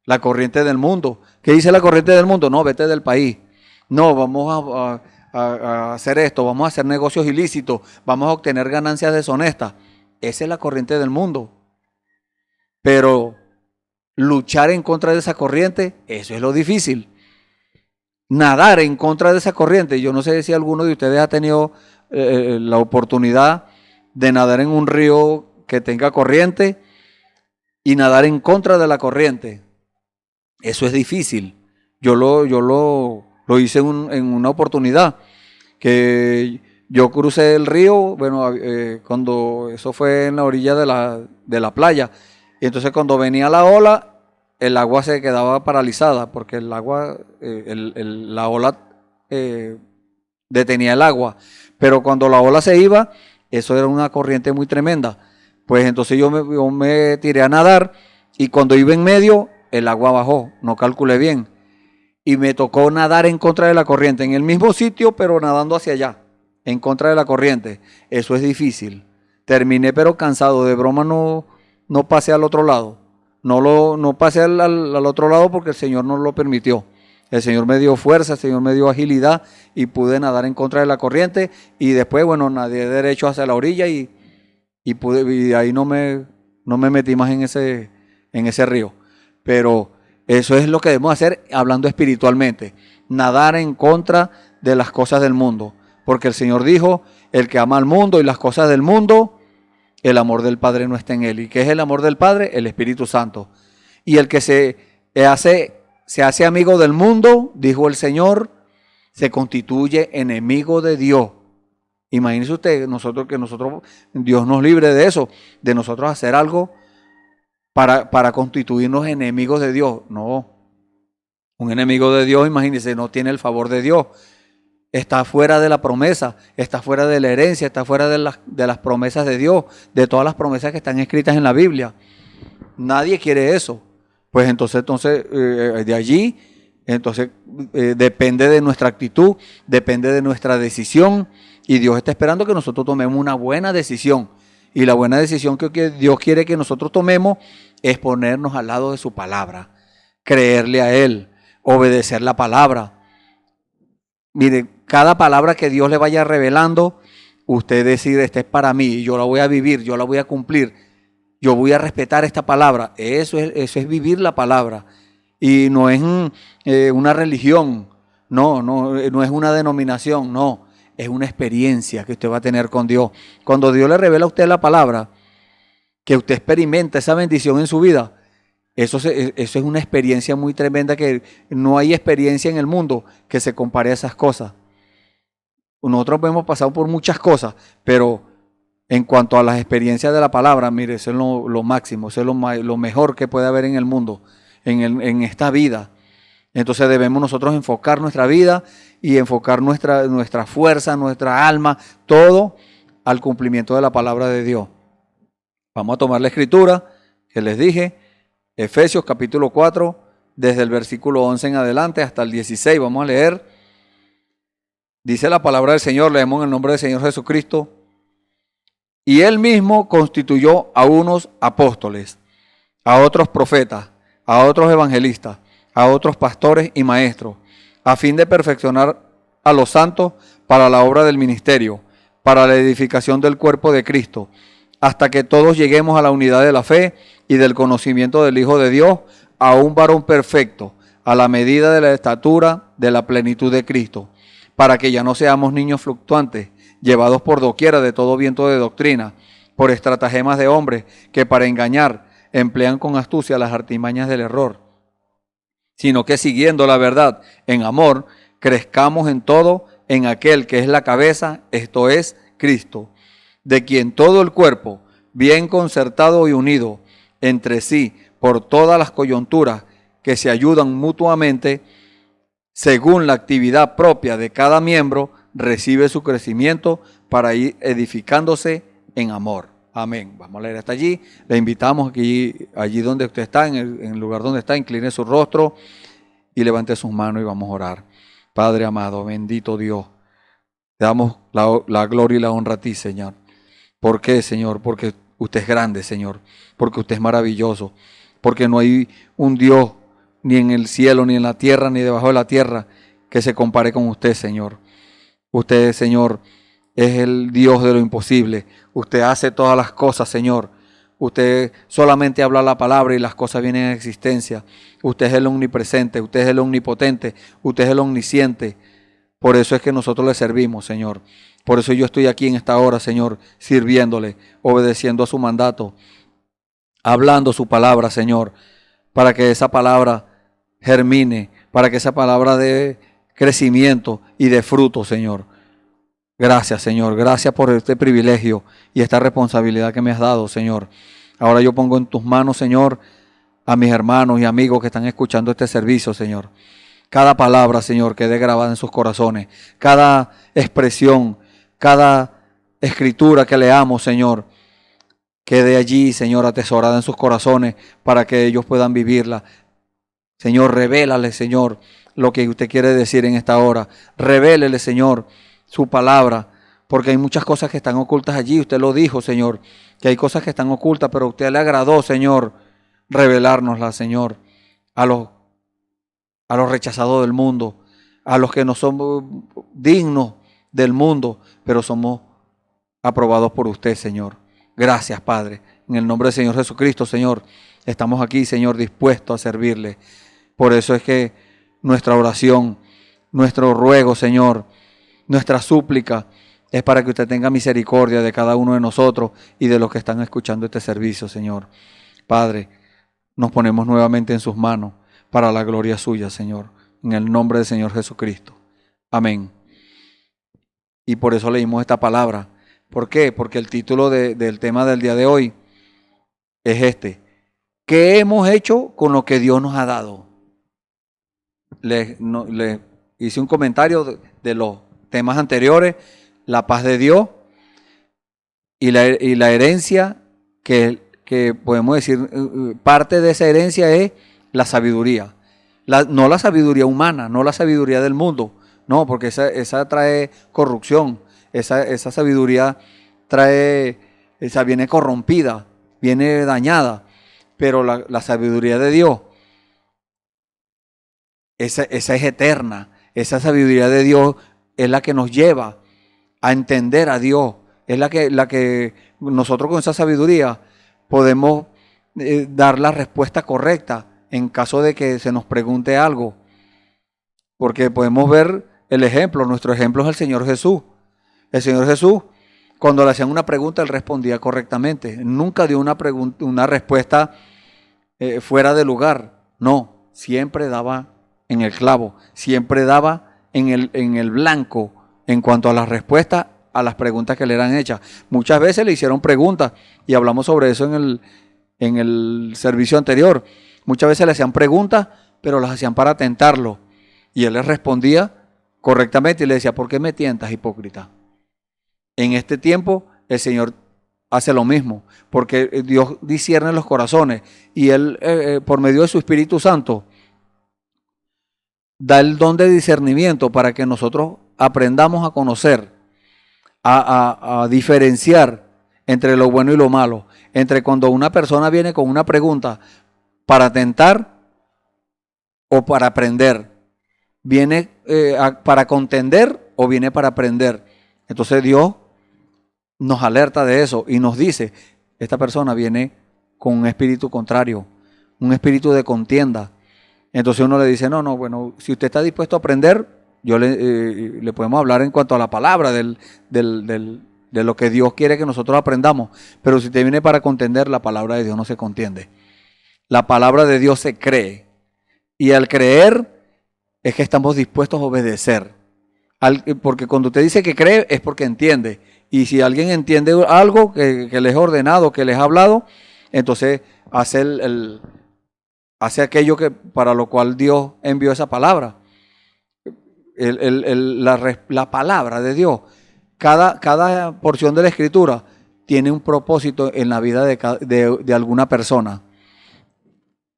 del mundo. ¿Qué dice la corriente del mundo? No, vete del país. No, vamos a hacer esto, vamos a hacer negocios ilícitos, vamos a obtener ganancias deshonestas. Esa es la corriente del mundo. Pero luchar en contra de esa corriente, eso es lo difícil. Nadar en contra de esa corriente. Yo no sé si alguno de ustedes ha tenido la oportunidad de nadar en un río que tenga corriente y nadar en contra de la corriente. Eso es difícil. Yo lo hice en una oportunidad que yo crucé el río, bueno, cuando eso fue en la orilla de la playa. Y entonces cuando venía la ola, el agua se quedaba paralizada porque el agua, la ola detenía el agua. Pero cuando la ola se iba, eso era una corriente muy tremenda. Pues entonces yo me tiré a nadar y cuando iba en medio, el agua bajó, no calculé bien. Y me tocó nadar en contra de la corriente, en el mismo sitio, pero nadando hacia allá, en contra de la corriente. Eso es difícil. Terminé pero cansado, de broma no pasé al otro lado. No pasé al otro lado porque el Señor no lo permitió. El Señor me dio fuerza, el Señor me dio agilidad y pude nadar en contra de la corriente. Y después, bueno, nadé derecho hacia la orilla y ahí no me no me metí más en ese río. Pero eso es lo que debemos hacer hablando espiritualmente. Nadar en contra de las cosas del mundo. Porque el Señor dijo, el que ama al mundo y las cosas del mundo, el amor del Padre no está en él. ¿Y qué es el amor del Padre? El Espíritu Santo. Y el que se hace amigo del mundo, dijo el Señor, se constituye enemigo de Dios. Imagínese usted, Dios nos libre de eso, de nosotros hacer algo para constituirnos enemigos de Dios. No, un enemigo de Dios, imagínese, no tiene el favor de Dios. Está fuera de la promesa, está fuera de la herencia, está fuera de las promesas de Dios, de todas las promesas que están escritas en la Biblia. Nadie quiere eso. Pues entonces de allí, depende de nuestra actitud, depende de nuestra decisión. Y Dios está esperando que nosotros tomemos una buena decisión. Y la buena decisión que Dios quiere que nosotros tomemos es ponernos al lado de su palabra, creerle a Él, obedecer la palabra. Mire, cada palabra que Dios le vaya revelando, usted decir, esta es para mí, yo la voy a vivir, yo la voy a cumplir, yo voy a respetar esta palabra. Eso es vivir la palabra. Y no es una religión, no es una denominación, no. Es una experiencia que usted va a tener con Dios. Cuando Dios le revela a usted la palabra, que usted experimenta esa bendición en su vida, eso es una experiencia muy tremenda, que no hay experiencia en el mundo que se compare a esas cosas. Nosotros hemos pasado por muchas cosas, pero en cuanto a las experiencias de la palabra, mire, eso es lo máximo, eso es lo mejor que puede haber en el mundo, en esta vida. Entonces debemos nosotros enfocar nuestra vida y enfocar nuestra fuerza, nuestra alma, todo al cumplimiento de la palabra de Dios. Vamos a tomar la escritura que les dije, Efesios capítulo 4, desde el versículo 11 en adelante hasta el 16. Vamos a leer. Dice la palabra del Señor, leemos en el nombre del Señor Jesucristo. Y Él mismo constituyó a unos apóstoles, a otros profetas, a otros evangelistas, a otros pastores y maestros, a fin de perfeccionar a los santos para la obra del ministerio, para la edificación del cuerpo de Cristo, hasta que todos lleguemos a la unidad de la fe y del conocimiento del Hijo de Dios, a un varón perfecto, a la medida de la estatura de la plenitud de Cristo, para que ya no seamos niños fluctuantes, llevados por doquiera de todo viento de doctrina, por estratagemas de hombres que para engañar emplean con astucia las artimañas del error, sino que siguiendo la verdad en amor, crezcamos en todo en aquel que es la cabeza, esto es Cristo, de quien todo el cuerpo, bien concertado y unido entre sí por todas las coyunturas que se ayudan mutuamente, según la actividad propia de cada miembro, recibe su crecimiento para ir edificándose en amor. Amén. Vamos a leer hasta allí. Le invitamos allí donde usted está, en el lugar donde está, incline su rostro y levante sus manos y vamos a orar. Padre amado, bendito Dios, te damos la gloria y la honra a ti, Señor. ¿Por qué, Señor? Porque usted es grande, Señor. Porque usted es maravilloso. Porque no hay un Dios ni en el cielo, ni en la tierra, ni debajo de la tierra que se compare con usted, Señor. Usted, Señor, es el Dios de lo imposible. Usted hace todas las cosas, Señor. Usted solamente habla la palabra y las cosas vienen a existencia. Usted es el omnipresente, usted es el omnipotente, usted es el omnisciente. Por eso es que nosotros le servimos, Señor. Por eso yo estoy aquí en esta hora, Señor, sirviéndole, obedeciendo a su mandato, hablando su palabra, Señor, para que esa palabra germine, para que esa palabra dé crecimiento y dé fruto, Señor. Gracias, Señor. Gracias por este privilegio y esta responsabilidad que me has dado, Señor. Ahora yo pongo en tus manos, Señor, a mis hermanos y amigos que están escuchando este servicio, Señor. Cada palabra, Señor, quede grabada en sus corazones. Cada expresión, cada escritura que leamos, Señor, quede allí, Señor, atesorada en sus corazones para que ellos puedan vivirla. Señor, revélale, Señor, lo que usted quiere decir en esta hora. Revélele, Señor, su palabra, porque hay muchas cosas que están ocultas allí. Usted lo dijo, Señor, que hay cosas que están ocultas, pero a usted le agradó, Señor, revelárnoslas, Señor, a los rechazados del mundo, a los que no somos dignos del mundo, pero somos aprobados por usted, Señor. Gracias, Padre. En el nombre del Señor Jesucristo, Señor, estamos aquí, Señor, dispuestos a servirle. Por eso es que nuestra oración, nuestro ruego, Señor, nuestra súplica es para que usted tenga misericordia de cada uno de nosotros y de los que están escuchando este servicio, Señor. Padre, nos ponemos nuevamente en sus manos para la gloria suya, Señor, en el nombre del Señor Jesucristo. Amén. Y por eso leímos esta palabra. ¿Por qué? Porque el título del tema del día de hoy es este: ¿qué hemos hecho con lo que Dios nos ha dado? Les hice un comentario de los temas anteriores, la paz de Dios y la herencia, que podemos decir, parte de esa herencia es la sabiduría. No la sabiduría humana, no la sabiduría del mundo, no, porque esa trae corrupción, esa sabiduría viene corrompida, viene dañada, pero la sabiduría de Dios, esa es eterna. Esa sabiduría de Dios es la que nos lleva a entender a Dios. Es la que nosotros con esa sabiduría podemos dar la respuesta correcta en caso de que se nos pregunte algo. Porque podemos ver el ejemplo. Nuestro ejemplo es el Señor Jesús. El Señor Jesús, cuando le hacían una pregunta, Él respondía correctamente. Nunca dio una respuesta fuera de lugar. No, siempre daba en el clavo, siempre daba en el blanco en cuanto a las respuestas a las preguntas que le eran hechas. Muchas veces le hicieron preguntas y hablamos sobre eso en el servicio anterior. Muchas veces le hacían preguntas, pero las hacían para tentarlo. Y él les respondía correctamente y le decía: ¿por qué me tientas, hipócrita? En este tiempo el Señor hace lo mismo, porque Dios discierne los corazones y Él, por medio de su Espíritu Santo, da el don de discernimiento para que nosotros aprendamos a conocer, a diferenciar entre lo bueno y lo malo, entre cuando una persona viene con una pregunta para tentar o para aprender, viene para contender o viene para aprender. Entonces Dios nos alerta de eso y nos dice: esta persona viene con un espíritu contrario, un espíritu de contienda. Entonces uno le dice: no, bueno, si usted está dispuesto a aprender, yo le podemos hablar en cuanto a la palabra de lo que Dios quiere que nosotros aprendamos. Pero si usted viene para contender, la palabra de Dios no se contiende. La palabra de Dios se cree. Y al creer es que estamos dispuestos a obedecer. Porque cuando usted dice que cree es porque entiende. Y si alguien entiende algo que les he ordenado, que les he hablado, entonces hace aquello para lo cual Dios envió esa palabra. La palabra de Dios. Cada porción de la Escritura tiene un propósito en la vida de alguna persona.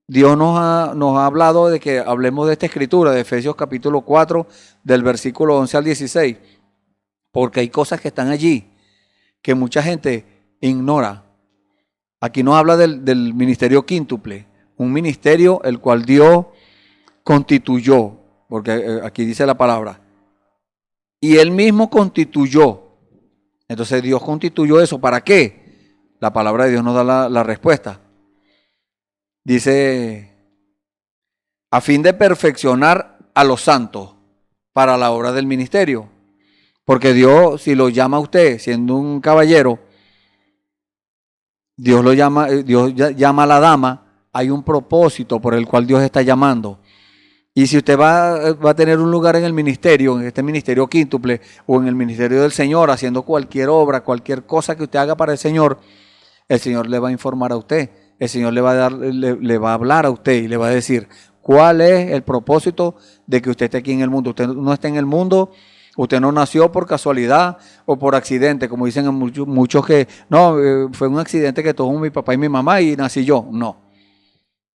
Dios nos ha hablado de que hablemos de esta Escritura, de Efesios capítulo 4, del versículo 11 al 16. Porque hay cosas que están allí que mucha gente ignora. Aquí nos habla del ministerio quíntuple. Un ministerio el cual Dios constituyó, porque aquí dice la palabra, y Él mismo constituyó. Entonces Dios constituyó eso. ¿Para qué? La palabra de Dios nos da la respuesta. Dice: a fin de perfeccionar a los santos para la obra del ministerio. Porque Dios, si lo llama a usted siendo un caballero, Dios llama a la dama. Hay un propósito por el cual Dios está llamando. Y si usted va a tener un lugar en el ministerio, en este ministerio quíntuple, o en el ministerio del Señor, haciendo cualquier obra, cualquier cosa que usted haga para el Señor le va a informar a usted. El Señor le va a hablar a usted y le va a decir cuál es el propósito de que usted esté aquí en el mundo. Usted no está en el mundo, usted no nació por casualidad o por accidente, como dicen muchos que no, fue un accidente que tuvo mi papá y mi mamá y nací yo. No.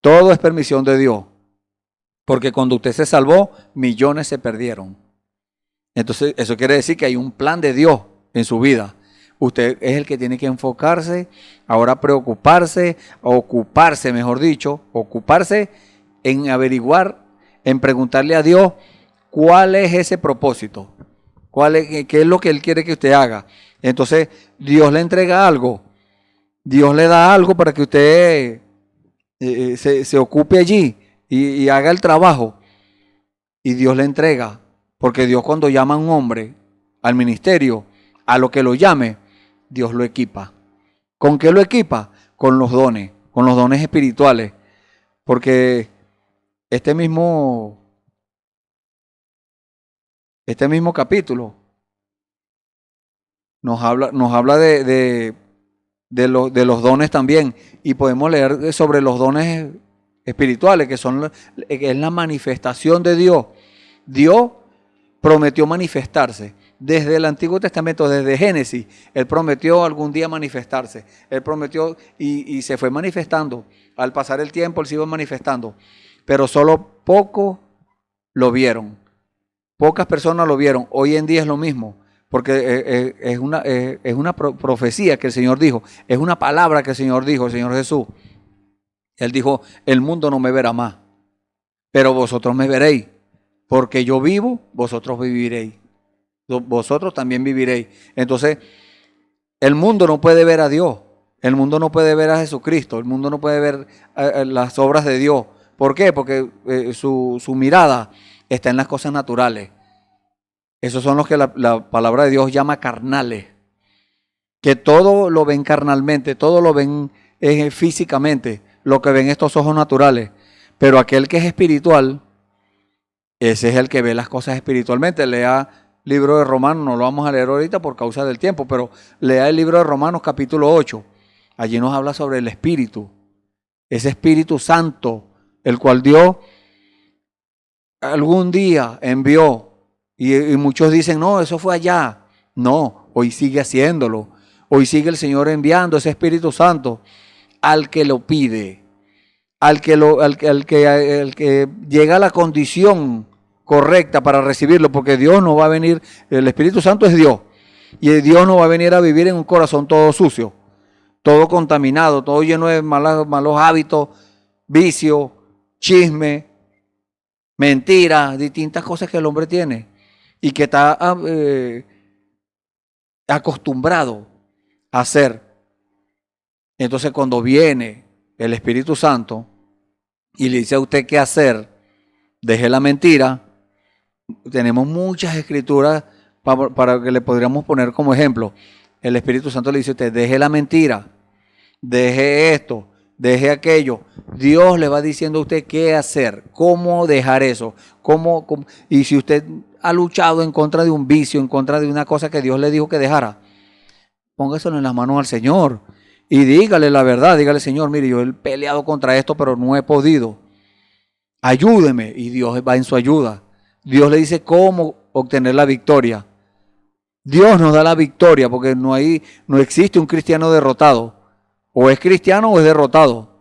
Todo es permisión de Dios. Porque cuando usted se salvó, millones se perdieron. Entonces, eso quiere decir que hay un plan de Dios en su vida. Usted es el que tiene que enfocarse, ahora ocuparse en averiguar, en preguntarle a Dios cuál es ese propósito, qué es lo que Él quiere que usted haga. Entonces, Dios le entrega algo Dios le da algo para que usted se ocupe allí y haga el trabajo. Y Dios le entrega. Porque Dios, cuando llama a un hombre al ministerio, a lo que lo llame, Dios lo equipa. ¿Con qué lo equipa? Con los dones espirituales. Porque este mismo capítulo nos habla de los dones también. Y podemos leer sobre los dones espirituales, que es la manifestación de Dios. Dios prometió manifestarse. Desde el Antiguo Testamento, desde Génesis, Él prometió algún día manifestarse. Él prometió y se fue manifestando. Al pasar el tiempo, Él se iba manifestando. Pero solo pocos lo vieron. Pocas personas lo vieron. Hoy en día es lo mismo. Porque es una profecía que el Señor dijo. Es una palabra que el Señor dijo, el Señor Jesús. Él dijo, el mundo no me verá más, pero vosotros me veréis. Porque yo vivo, vosotros viviréis. Vosotros también viviréis. Entonces, el mundo no puede ver a Dios. El mundo no puede ver a Jesucristo. El mundo no puede ver las obras de Dios. ¿Por qué? Porque su mirada está en las cosas naturales. Esos son los que la palabra de Dios llama carnales. Que todo lo ven carnalmente, todo lo ven físicamente, lo que ven estos ojos naturales. Pero aquel que es espiritual, ese es el que ve las cosas espiritualmente. Lea el libro de Romanos, no lo vamos a leer ahorita por causa del tiempo, pero lea el libro de Romanos capítulo 8. Allí nos habla sobre el Espíritu, ese Espíritu Santo, el cual Dios algún día envió. Y muchos dicen, no, eso fue allá. No, hoy sigue haciéndolo. Hoy sigue el Señor enviando ese Espíritu Santo al que lo pide, al que llega a la condición correcta para recibirlo, porque Dios no va a venir, el Espíritu Santo es Dios, y Dios no va a venir a vivir en un corazón todo sucio, todo contaminado, todo lleno de malos hábitos, vicios, chisme, mentiras, distintas cosas que el hombre tiene y que está acostumbrado a hacer. Entonces, cuando viene el Espíritu Santo y le dice a usted qué hacer, deje la mentira. Tenemos muchas escrituras para que le podríamos poner como ejemplo. El Espíritu Santo le dice a usted, deje la mentira, deje esto, deje aquello. Dios le va diciendo a usted qué hacer, cómo dejar eso, y si usted ha luchado en contra de un vicio, en contra de una cosa que Dios le dijo que dejara, póngaselo en las manos al Señor y dígale la verdad, dígale, Señor, mire, yo he peleado contra esto, pero no he podido. Ayúdeme, y Dios va en su ayuda. Dios le dice cómo obtener la victoria. Dios nos da la victoria porque no existe un cristiano derrotado. O es cristiano o es derrotado.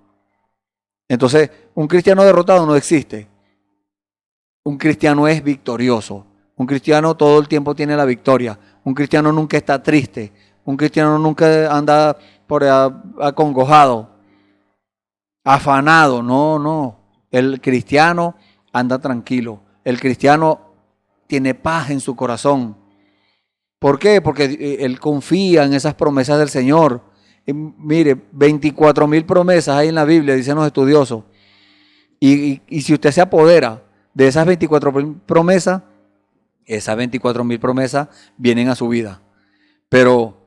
Entonces, un cristiano derrotado no existe. Un cristiano es victorioso. Un cristiano todo el tiempo tiene la victoria. Un cristiano nunca está triste. Un cristiano nunca anda por acongojado, afanado. No. El cristiano anda tranquilo. El cristiano tiene paz en su corazón. ¿Por qué? Porque él confía en esas promesas del Señor. Y mire, 24,000 promesas hay en la Biblia, dicen los estudiosos. Y si usted se apodera de esas 24,000 promesas, esas 24,000 promesas vienen a su vida. Pero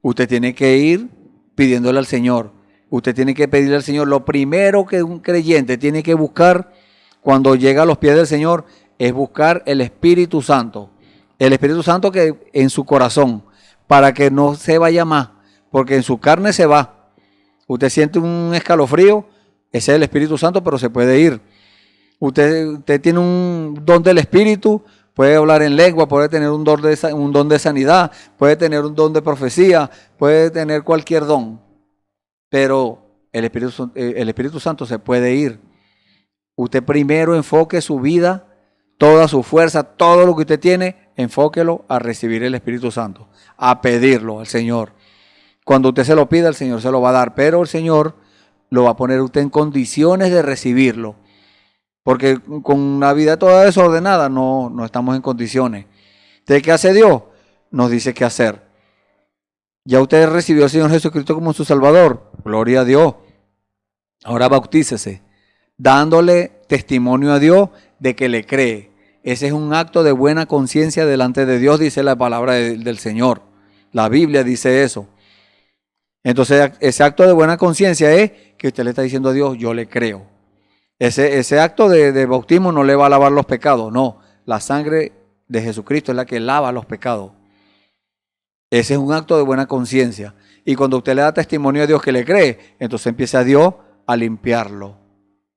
usted tiene que ir pidiéndole al Señor. Usted tiene que pedirle al Señor. Lo primero que un creyente tiene que buscar cuando llega a los pies del Señor es buscar el Espíritu Santo. El Espíritu Santo que en su corazón, para que no se vaya más, porque en su carne se va. Usted siente un escalofrío, ese es el Espíritu Santo, pero se puede ir. Usted tiene un don del Espíritu, puede hablar en lengua, puede tener un don de sanidad, puede tener un don de profecía, puede tener cualquier don. Pero el Espíritu Santo se puede ir. Usted primero enfoque su vida, toda su fuerza, todo lo que usted tiene, enfóquelo a recibir el Espíritu Santo, a pedirlo al Señor. Cuando usted se lo pida, el Señor se lo va a dar, pero el Señor lo va a poner usted en condiciones de recibirlo. Porque con una vida toda desordenada no estamos en condiciones. ¿De qué hace Dios? Nos dice qué hacer. Ya usted recibió al Señor Jesucristo como su Salvador. Gloria a Dios. Ahora bautícese, dándole testimonio a Dios de que le cree. Ese es un acto de buena conciencia delante de Dios, dice la palabra del Señor. La Biblia dice eso. Entonces, ese acto de buena conciencia es que usted le está diciendo a Dios, yo le creo. Ese acto de bautismo no le va a lavar los pecados, no. La sangre de Jesucristo es la que lava los pecados. Ese es un acto de buena conciencia. Y cuando usted le da testimonio a Dios que le cree, entonces empieza Dios a limpiarlo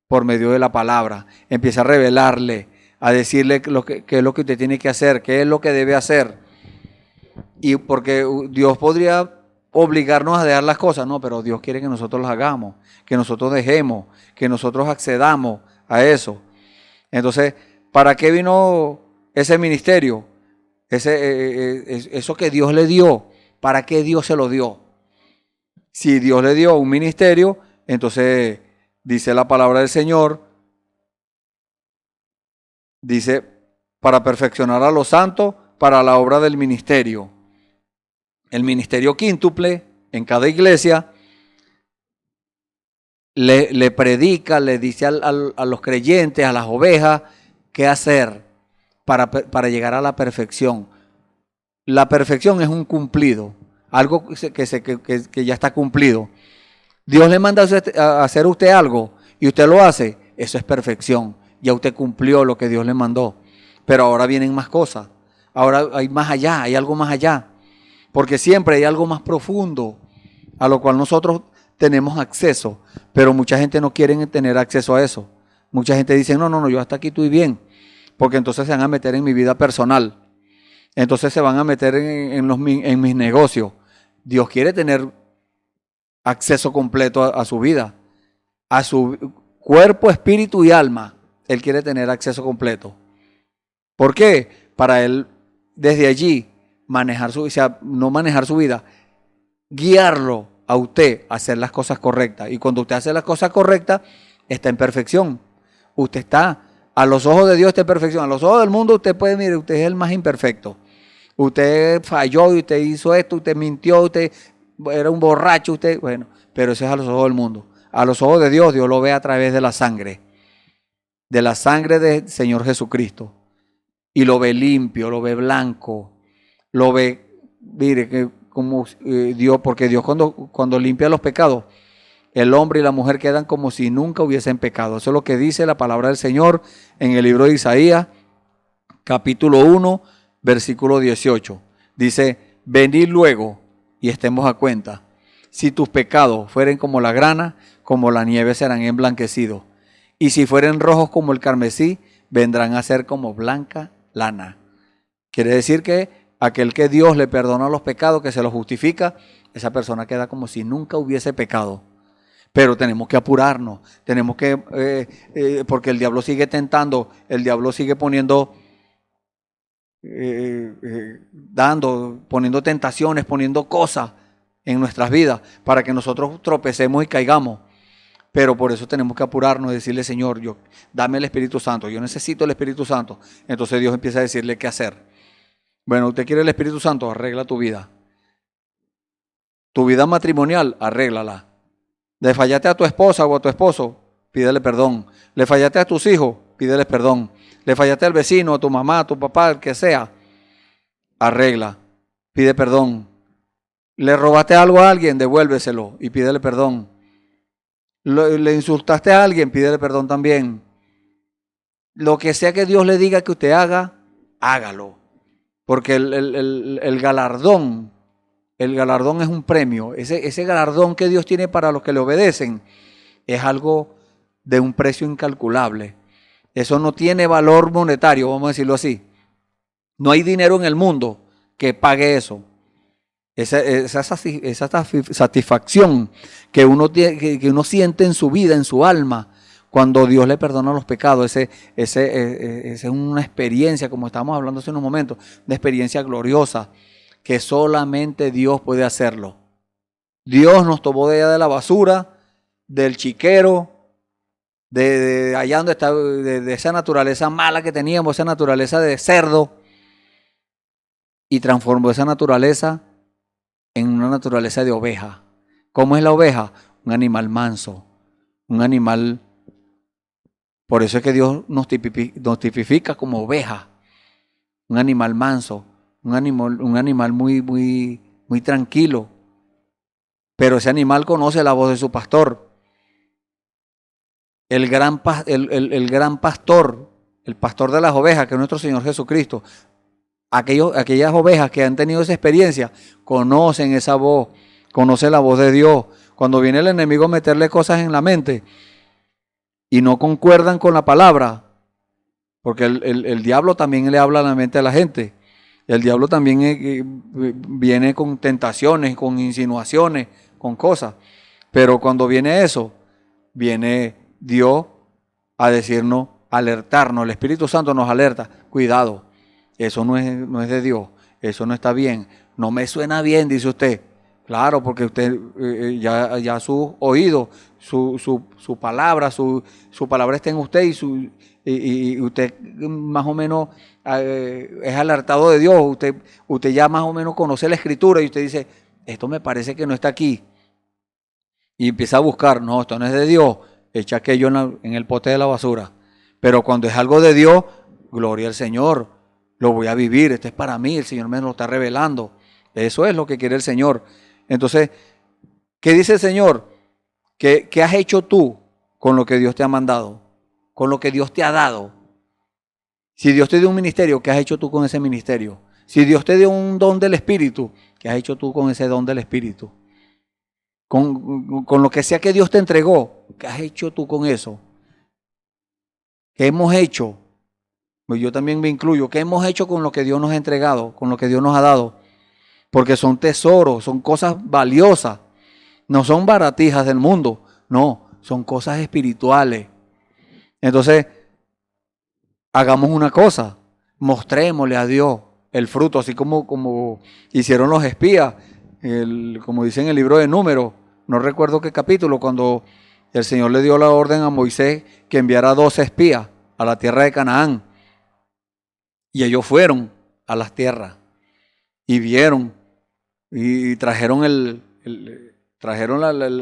por medio de la palabra. Empieza a revelarle, a decirle qué es lo que usted tiene que hacer, qué es lo que debe hacer. Y porque Dios podría obligarnos a dejar las cosas, no, pero Dios quiere que nosotros las hagamos, que nosotros dejemos, que nosotros accedamos a eso. Entonces, ¿para qué vino ese ministerio? Eso que Dios le dio, ¿para qué Dios se lo dio? Si Dios le dio un ministerio, entonces dice la palabra del Señor, dice, para perfeccionar a los santos, para la obra del ministerio. El ministerio quíntuple en cada iglesia le predica, le dice a los creyentes, a las ovejas, qué hacer para llegar a la perfección. La perfección es un cumplido, algo que ya está cumplido. Dios le manda a hacer a usted algo y usted lo hace, eso es perfección. Ya usted cumplió lo que Dios le mandó. Pero ahora vienen más cosas. Ahora hay más allá, hay algo más allá. Porque siempre hay algo más profundo a lo cual nosotros tenemos acceso. Pero mucha gente no quiere tener acceso a eso. Mucha gente dice, no, yo hasta aquí estoy bien. Porque entonces se van a meter en mi vida personal. Entonces se van a meter en mis negocios. Dios quiere tener acceso completo a su vida. A su cuerpo, espíritu y alma. Él quiere tener acceso completo. ¿Por qué? Para Él, desde allí, no manejar su vida, guiarlo a usted a hacer las cosas correctas. Y cuando usted hace las cosas correctas, está en perfección. Usted está, a los ojos de Dios está en perfección. A los ojos del mundo usted puede, mire, usted es el más imperfecto. Usted falló y usted hizo esto, usted mintió, usted era un borracho, bueno, pero eso es a los ojos del mundo. A los ojos de Dios, Dios lo ve a través de la sangre del Señor Jesucristo. Y lo ve limpio, lo ve blanco, lo ve, mire, que como Dios, porque Dios cuando limpia los pecados, el hombre y la mujer quedan como si nunca hubiesen pecado. Eso es lo que dice la palabra del Señor en el libro de Isaías, capítulo 1, versículo 18. Dice, venid luego y estemos a cuenta. Si tus pecados fueren como la grana, como la nieve serán emblanquecidos. Y si fueren rojos como el carmesí, vendrán a ser como blanca lana. Quiere decir que aquel que Dios le perdona los pecados, que se los justifica, esa persona queda como si nunca hubiese pecado. Pero tenemos que apurarnos, tenemos que, porque el diablo sigue tentando, el diablo sigue poniendo, poniendo tentaciones, poniendo cosas en nuestras vidas para que nosotros tropecemos y caigamos. Pero por eso tenemos que apurarnos y decirle, Señor, dame el Espíritu Santo, yo necesito el Espíritu Santo. Entonces Dios empieza a decirle qué hacer. Bueno, usted quiere el Espíritu Santo, arregla tu vida. Tu vida matrimonial, arréglala. Le fallaste a tu esposa o a tu esposo, pídele perdón. Le fallaste a tus hijos, pídele perdón. Le fallaste al vecino, a tu mamá, a tu papá, el que sea, arregla, pide perdón. Le robaste algo a alguien, devuélveselo y pídele perdón. Le insultaste a alguien, pídele perdón también. Lo que sea que Dios le diga que usted haga, hágalo. Porque el galardón es un premio. Ese galardón que Dios tiene para los que le obedecen es algo de un precio incalculable. Eso no tiene valor monetario, vamos a decirlo así. No hay dinero en el mundo que pague eso. Esa satisfacción que uno siente en su vida, en su alma, cuando Dios le perdona los pecados. Esa es una experiencia, como estábamos hablando hace unos momentos, una experiencia gloriosa que solamente Dios puede hacerlo. Dios nos tomó de allá de la basura, del chiquero, de allá donde está, de esa naturaleza mala que teníamos, esa naturaleza de cerdo, y transformó esa naturaleza en una naturaleza de oveja. ¿Cómo es la oveja? Un animal manso, un animal. Por eso es que Dios nos tipifica como oveja, un animal manso, un animal muy, muy, muy tranquilo. Pero ese animal conoce la voz de su pastor. El gran pastor, el pastor de las ovejas, que es nuestro Señor Jesucristo. Aquellas ovejas que han tenido esa experiencia, conocen esa voz, conocen la voz de Dios. Cuando viene el enemigo a meterle cosas en la mente y no concuerdan con la palabra, porque el diablo también le habla a la mente a la gente. El diablo también viene con tentaciones, con insinuaciones, con cosas. Pero cuando viene eso, viene Dios a decirnos, alertarnos. El Espíritu Santo nos alerta. Cuidado, eso no es de Dios. Eso no está bien. No me suena bien, dice usted. Claro, porque usted ya su oído, su palabra, su palabra está en usted y usted más o menos es alertado de Dios. Usted ya más o menos conoce la Escritura y usted dice, esto me parece que no está aquí. Y empieza a buscar, no, esto no es de Dios, echa aquello en el pote de la basura. Pero cuando es algo de Dios, gloria al Señor, lo voy a vivir, esto es para mí, el Señor me lo está revelando. Eso es lo que quiere el Señor. Entonces, ¿qué dice el Señor? ¿Qué has hecho tú con lo que Dios te ha mandado? Con lo que Dios te ha dado. Si Dios te dio un ministerio, ¿qué has hecho tú con ese ministerio? Si Dios te dio un don del Espíritu, ¿qué has hecho tú con ese don del Espíritu? Con lo que sea que Dios te entregó, ¿qué has hecho tú con eso? ¿Qué hemos hecho? Pues yo también me incluyo. ¿Qué hemos hecho con lo que Dios nos ha entregado, con lo que Dios nos ha dado? Porque son tesoros, son cosas valiosas. No son baratijas del mundo, no, son cosas espirituales. Entonces, hagamos una cosa, mostrémosle a Dios el fruto, así como hicieron los espías, como dice en el libro de Números, no recuerdo qué capítulo, cuando el Señor le dio la orden a Moisés que enviara 12 espías a la tierra de Canaán. Y ellos fueron a las tierras y vieron y trajeron el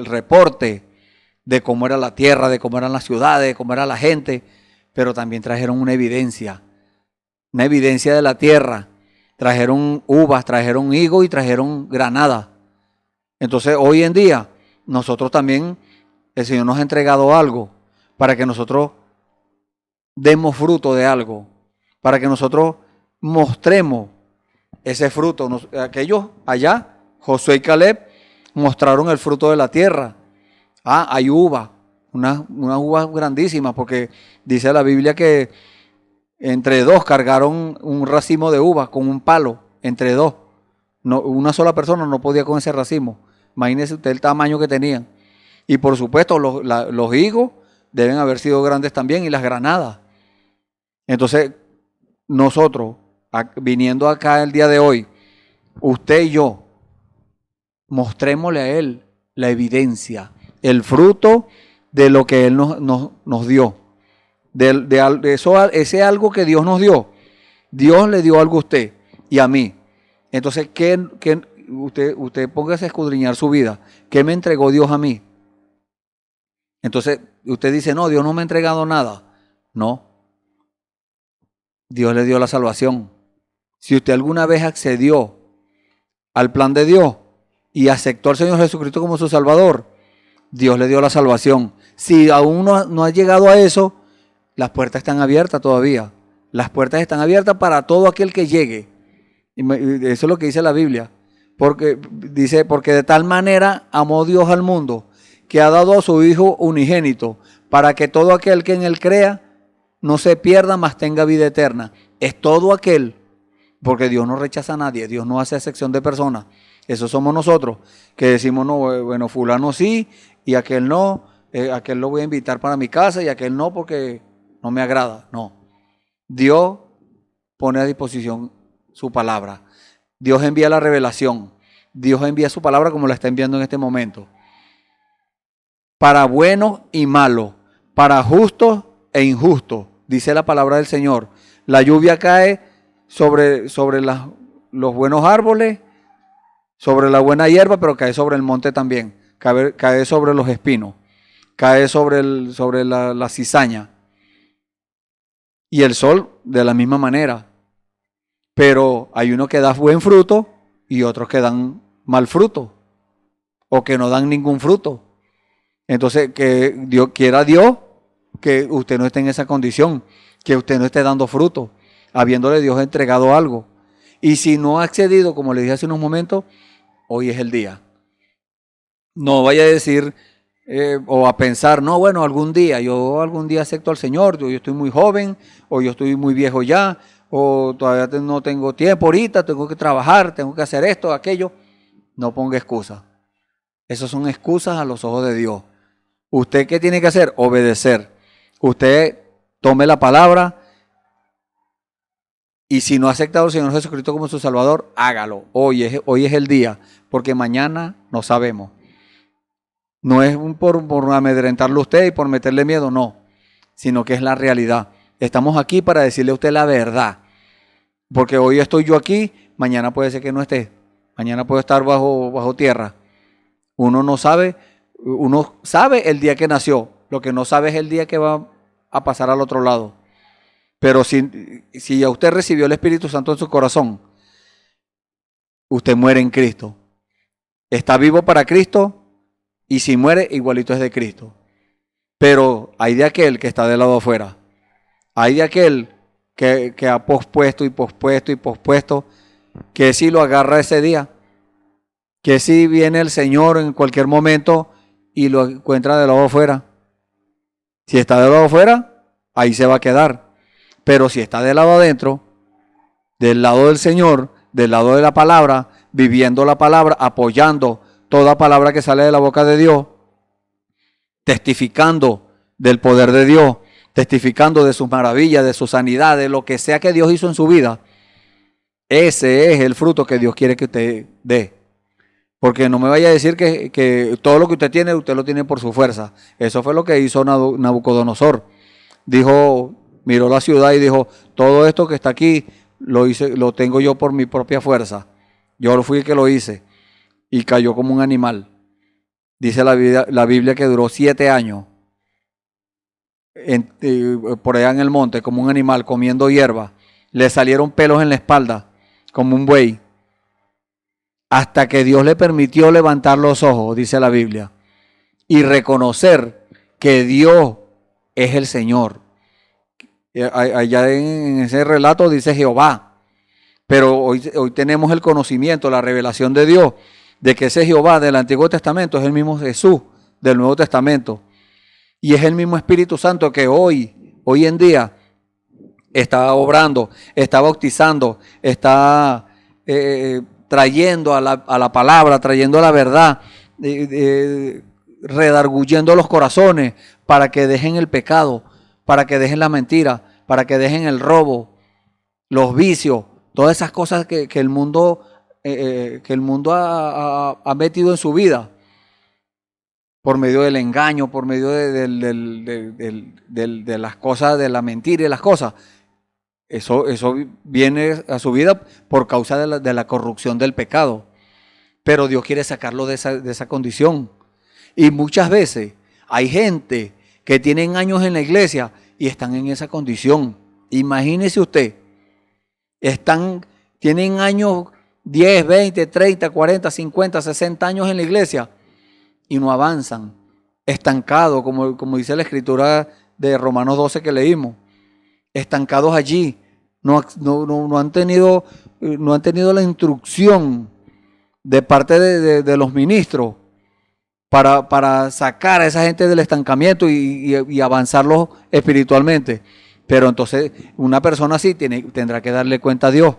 reporte de cómo era la tierra, de cómo eran las ciudades, de cómo era la gente, pero también trajeron una evidencia de la tierra. Trajeron uvas, trajeron higo y trajeron granada. Entonces hoy en día nosotros también, el Señor nos ha entregado algo para que nosotros demos fruto de algo, para que nosotros mostremos ese fruto. Aquellos allá, Josué y Caleb, mostraron el fruto de la tierra. Hay uva, unas uvas grandísimas, porque dice la Biblia que entre dos cargaron un racimo de uvas con un palo, entre dos. No, una sola persona no podía con ese racimo. Imagínese usted el tamaño que tenían. Y por supuesto los higos deben haber sido grandes también, y las granadas. Entonces nosotros, viniendo acá el día de hoy, usted y yo, mostrémosle a Él la evidencia, el fruto de lo que Él nos dio. De ese algo que Dios nos dio. Dios le dio algo a usted y a mí. Entonces, usted póngase a escudriñar su vida. ¿Qué me entregó Dios a mí? Entonces, usted dice, no, Dios no me ha entregado nada. No. Dios le dio la salvación. Si usted alguna vez accedió al plan de Dios y aceptó al Señor Jesucristo como su Salvador, Dios le dio la salvación. Si aún no ha llegado a eso, las puertas están abiertas todavía. Las puertas están abiertas para todo aquel que llegue. Y eso es lo que dice la Biblia. Porque de tal manera amó Dios al mundo, que ha dado a su Hijo unigénito, para que todo aquel que en Él crea no se pierda, mas tenga vida eterna. Es todo aquel, porque Dios no rechaza a nadie, Dios no hace excepción de personas. Eso somos nosotros, que decimos, no, bueno, fulano sí, y aquel no, aquel lo voy a invitar para mi casa, y aquel no porque no me agrada. No. Dios pone a disposición su palabra. Dios envía la revelación. Dios envía su palabra como la está enviando en este momento. Para buenos y malos, para justos e injustos, dice la palabra del Señor. La lluvia cae sobre los buenos árboles sobre la buena hierba, pero cae sobre el monte también, cae sobre los espinos, cae sobre la cizaña. Y el sol de la misma manera. Pero hay uno que da buen fruto y otros que dan mal fruto o que no dan ningún fruto. Entonces, quiera Dios que usted no esté en esa condición, que usted no esté dando fruto, habiéndole Dios entregado algo. Y si no ha accedido, como le dije hace unos momentos, hoy es el día. No vaya a decir o a pensar, no, bueno, algún día acepto al Señor, yo estoy muy joven, o yo estoy muy viejo ya, o todavía no tengo tiempo ahorita, tengo que trabajar, tengo que hacer esto, aquello. No ponga excusas. Esas son excusas a los ojos de Dios. ¿Usted qué tiene que hacer? Obedecer. Usted tome la palabra y si no ha aceptado al Señor Jesucristo como su Salvador, hágalo. Hoy es el día, porque mañana no sabemos. No es por amedrentarlo a usted y por meterle miedo, no, sino que es la realidad. Estamos aquí para decirle a usted la verdad, porque hoy estoy yo aquí, mañana puede ser que no esté, mañana puede estar bajo tierra. Uno sabe el día que nació, lo que no sabe es el día que va a pasar al otro lado. Pero si ya usted recibió el Espíritu Santo en su corazón, usted muere en Cristo. Está vivo para Cristo y si muere, igualito es de Cristo. Pero hay de aquel que está del lado afuera. Hay de aquel que ha pospuesto y pospuesto y pospuesto, que si lo agarra ese día, que si viene el Señor en cualquier momento y lo encuentra del lado afuera. Si está del lado afuera, ahí se va a quedar. Pero si está del lado adentro, del lado del Señor, del lado de la palabra, viviendo la palabra, apoyando toda palabra que sale de la boca de Dios, testificando del poder de Dios, testificando de sus maravillas, de su sanidad, de lo que sea que Dios hizo en su vida, ese es el fruto que Dios quiere que usted dé. Porque no me vaya a decir que todo lo que usted lo tiene por su fuerza. Eso fue lo que hizo Nabucodonosor. Miró la ciudad y dijo, todo esto que está aquí lo tengo yo por mi propia fuerza. Yo fui el que lo hice. Y cayó como un animal. Dice la Biblia que duró 7 años por allá en el monte, como un animal comiendo hierba. Le salieron pelos en la espalda, como un buey. Hasta que Dios le permitió levantar los ojos, dice la Biblia, y reconocer que Dios es el Señor. Allá en ese relato dice Jehová, pero hoy tenemos el conocimiento, la revelación de Dios, de que ese Jehová del Antiguo Testamento es el mismo Jesús del Nuevo Testamento. Y es el mismo Espíritu Santo que hoy en día está obrando, está bautizando, está trayendo a la palabra, trayendo a la verdad, redarguyendo los corazones para que dejen el pecado, para que dejen la mentira, para que dejen el robo, los vicios, todas esas cosas que el mundo ha metido en su vida por medio del engaño, por medio de las cosas, de la mentira y las cosas. Eso viene a su vida por causa de la corrupción del pecado. Pero Dios quiere sacarlo de esa condición. Y muchas veces hay gente que tienen años en la iglesia y están en esa condición. Imagínese usted, tienen años 10, 20, 30, 40, 50, 60 años en la iglesia y no avanzan, estancados, como dice la escritura de Romanos 12 que leímos, estancados allí, no han tenido la instrucción de parte de los ministros para sacar a esa gente del estancamiento y avanzarlos espiritualmente. Pero entonces una persona así tendrá que darle cuenta a Dios.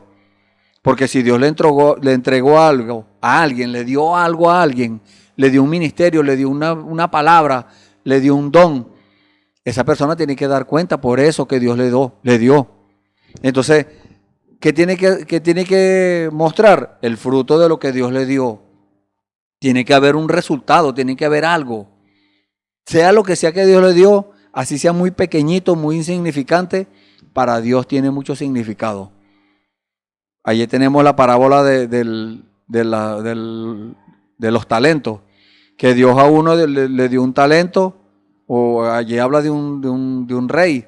Porque si Dios le entregó algo a alguien, le dio algo a alguien, le dio un ministerio, le dio una palabra, le dio un don, esa persona tiene que dar cuenta por eso que Dios le dio. Entonces, ¿qué tiene que mostrar? El fruto de lo que Dios le dio. Tiene que haber un resultado, tiene que haber algo. Sea lo que sea que Dios le dio, así sea muy pequeñito, muy insignificante, para Dios tiene mucho significado. Allí tenemos la parábola del de los talentos. Que Dios a uno le dio un talento, o allí habla de un rey,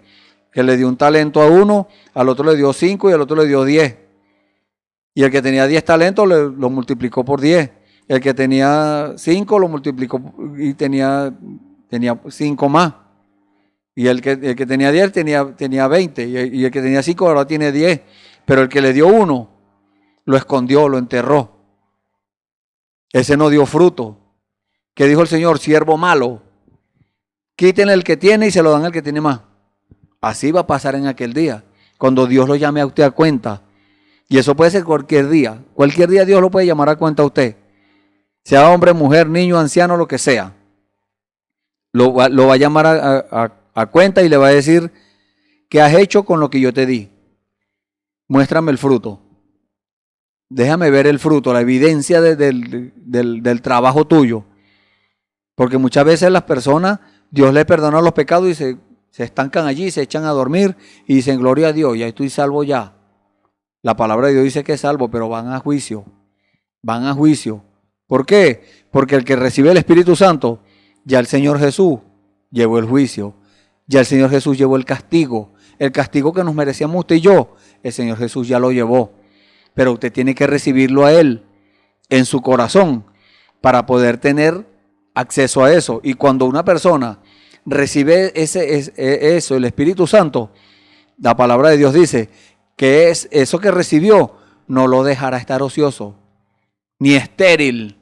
que le dio un talento a uno, al otro le dio 5 y al otro le dio 10. Y el que tenía 10 talentos lo multiplicó por 10. El que tenía 5 lo multiplicó y tenía 5 más. Y el que tenía 10 tenía 20. Y el que tenía 5 ahora tiene 10. Pero el que le dio 1 lo escondió, lo enterró. Ese no dio fruto. ¿Qué dijo el Señor? Siervo malo. Quiten el que tiene y se lo dan al que tiene más. Así va a pasar en aquel día, cuando Dios lo llame a usted a cuenta. Y eso puede ser cualquier día. Cualquier día Dios lo puede llamar a cuenta a usted. Sea hombre, mujer, niño, anciano, lo que sea. Lo va a llamar a cuenta y le va a decir, ¿qué has hecho con lo que yo te di? Muéstrame el fruto. Déjame ver el fruto, la evidencia del trabajo tuyo. Porque muchas veces las personas, Dios les perdona los pecados y se estancan allí, se echan a dormir y dicen, gloria a Dios, ya estoy salvo ya. La palabra de Dios dice que es salvo, pero van a juicio. Van a juicio. ¿Por qué? Porque el que recibe el Espíritu Santo, ya el Señor Jesús llevó el juicio. Ya el Señor Jesús llevó el castigo. El castigo que nos merecíamos usted y yo, el Señor Jesús ya lo llevó. Pero usted tiene que recibirlo a Él en su corazón para poder tener acceso a eso. Y cuando una persona recibe eso, el Espíritu Santo, la palabra de Dios dice que es eso que recibió, no lo dejará estar ocioso, ni estéril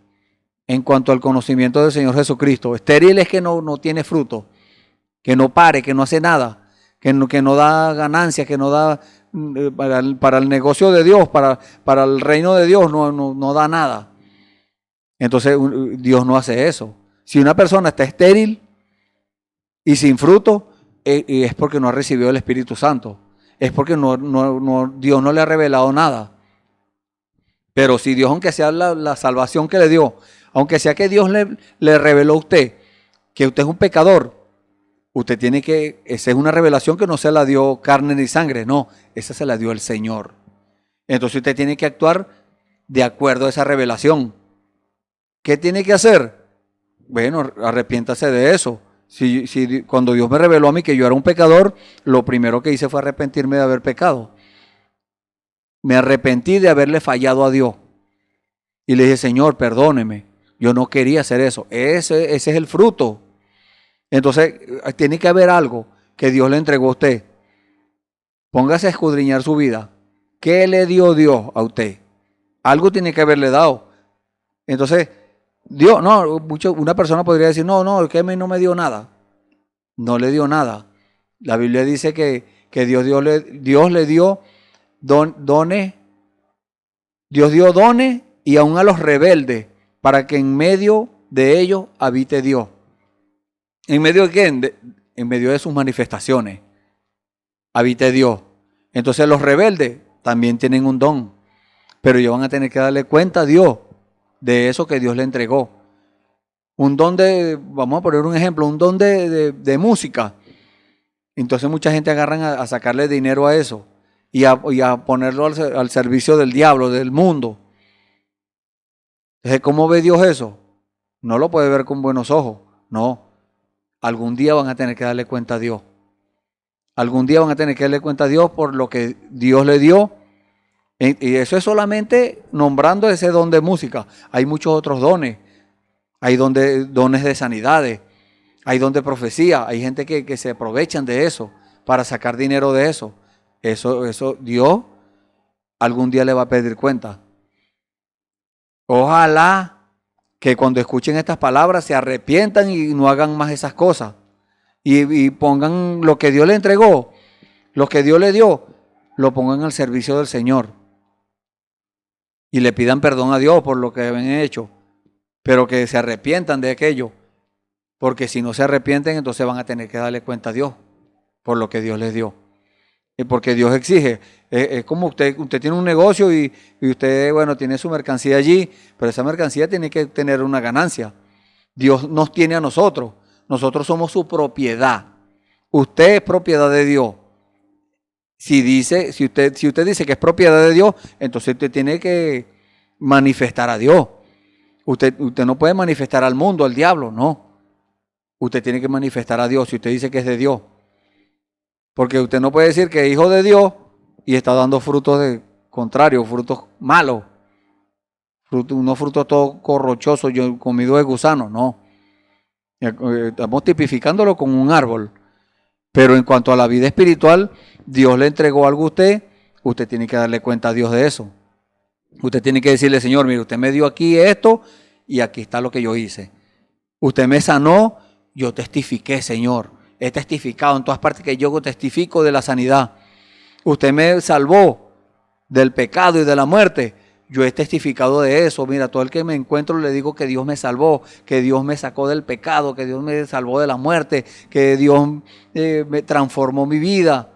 en cuanto al conocimiento del Señor Jesucristo. Estéril es que no tiene fruto, que no pare, que no hace nada, que no da ganancias, que no da para el negocio de Dios, para el reino de Dios, no da nada. Entonces Dios no hace eso. Si una persona está estéril y sin fruto, es porque no ha recibido el Espíritu Santo. Es porque Dios no le ha revelado nada. Pero si Dios, aunque sea la salvación que le dio, aunque sea que Dios le reveló a usted que usted es un pecador, usted tiene que, esa es una revelación que no se la dio carne ni sangre, no, esa se la dio el Señor. Entonces usted tiene que actuar de acuerdo a esa revelación. ¿Qué tiene que hacer? Bueno, arrepiéntase de eso. Si cuando Dios me reveló a mí que yo era un pecador, lo primero que hice fue arrepentirme de haber pecado. Me arrepentí de haberle fallado a Dios. Y le dije, Señor, perdóneme, yo no quería hacer eso. Ese es el fruto. Entonces, tiene que haber algo que Dios le entregó a usted. Póngase a escudriñar su vida. ¿Qué le dio Dios a usted? Algo tiene que haberle dado. Entonces, Dios, una persona podría decir, es que no me dio nada. No le dio nada. La Biblia dice que Dios le dio dones. Dios dio dones y aún a los rebeldes, para que en medio de ellos habite Dios. ¿En medio de qué? En medio de sus manifestaciones habite Dios. Entonces los rebeldes también tienen un don, pero ellos van a tener que darle cuenta a Dios de eso que Dios le entregó. Un don vamos a poner un ejemplo, un don de música. Entonces mucha gente agarran a sacarle dinero a eso y a ponerlo al servicio del diablo, del mundo. Entonces, ¿cómo ve Dios eso? No lo puede ver con buenos ojos, no. Algún día van a tener que darle cuenta a Dios. Algún día van a tener que darle cuenta a Dios por lo que Dios le dio. Y eso es solamente nombrando ese don de música. Hay muchos otros dones. Hay dones de sanidades. Hay don de profecía. Hay gente que se aprovechan de eso para sacar dinero de eso. Eso Dios algún día le va a pedir cuenta. Ojalá que cuando escuchen estas palabras se arrepientan y no hagan más esas cosas. Y pongan lo que Dios le entregó, lo que Dios le dio, lo pongan al servicio del Señor. Y le pidan perdón a Dios por lo que habían hecho. Pero que se arrepientan de aquello. Porque si no se arrepienten, entonces van a tener que darle cuenta a Dios por lo que Dios les dio. Y porque Dios exige. Es como usted tiene un negocio y usted, tiene su mercancía allí, pero esa mercancía tiene que tener una ganancia. Dios nos tiene a nosotros. Nosotros somos su propiedad. Usted es propiedad de Dios. Si usted dice que es propiedad de Dios, entonces usted tiene que manifestar a Dios. Usted no puede manifestar al mundo, al diablo, no. Usted tiene que manifestar a Dios si usted dice que es de Dios. Porque usted no puede decir que es hijo de Dios y está dando frutos de contrario, frutos malos. Unos frutos todos corrochosos, comidos de gusanos, no. Estamos tipificándolo como un árbol. Pero en cuanto a la vida espiritual, Dios le entregó algo a usted, usted tiene que darle cuenta a Dios de eso. Usted tiene que decirle, Señor, mire, usted me dio aquí esto y aquí está lo que yo hice. Usted me sanó, yo testifiqué, Señor. He testificado en todas partes que yo testifico de la sanidad. Usted me salvó del pecado y de la muerte. Yo he testificado de eso. Mira, todo el que me encuentro le digo que Dios me salvó, que Dios me sacó del pecado, que Dios me salvó de la muerte, que Dios me transformó mi vida.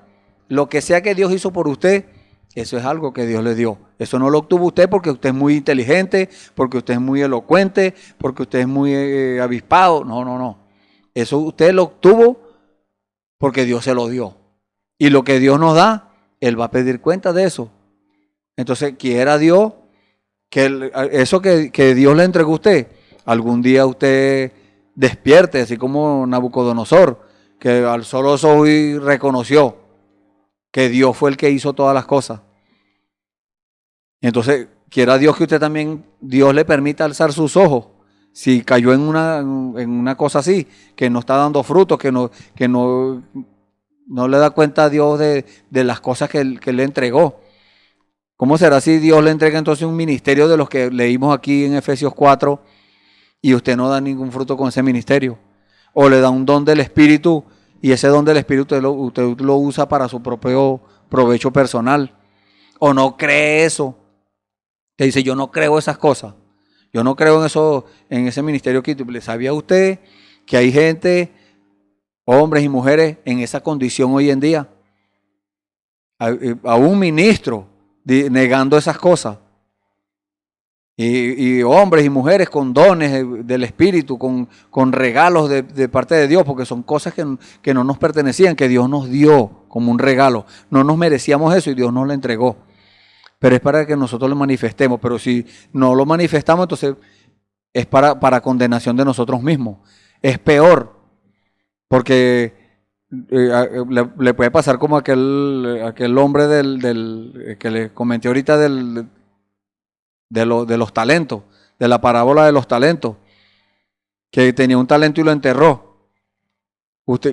Lo que sea que Dios hizo por usted, eso es algo que Dios le dio. Eso no lo obtuvo usted porque usted es muy inteligente, porque usted es muy elocuente, porque usted es muy avispado. No, no, no. Eso usted lo obtuvo porque Dios se lo dio. Y lo que Dios nos da, Él va a pedir cuenta de eso. Entonces, quiera Dios que eso que Dios le entregó a usted, algún día usted despierte, así como Nabucodonosor, que alzó los ojos y reconoció que Dios fue el que hizo todas las cosas. Entonces, quiera Dios que usted también, Dios le permita alzar sus ojos. Si cayó en una cosa así, que no está dando frutos, que no le da cuenta a Dios de las cosas que Él le entregó. ¿Cómo será si Dios le entrega entonces un ministerio de los que leímos aquí en Efesios 4 y usted no da ningún fruto con ese ministerio? O le da un don del Espíritu y ese don del Espíritu usted lo usa para su propio provecho personal. ¿O no cree eso? Que dice, yo no creo esas cosas. Yo no creo en eso, en ese ministerio que ¿sabía usted que hay gente, hombres y mujeres, en esa condición hoy en día? A un ministro negando esas cosas. Y hombres y mujeres con dones del Espíritu, con regalos de parte de Dios, porque son cosas que no nos pertenecían, que Dios nos dio como un regalo. No nos merecíamos eso y Dios nos lo entregó. Pero es para que nosotros lo manifestemos. Pero si no lo manifestamos, entonces es para condenación de nosotros mismos. Es peor, porque le puede pasar como aquel hombre del que le comenté ahorita de los talentos, de la parábola de los talentos, que tenía un talento y lo enterró.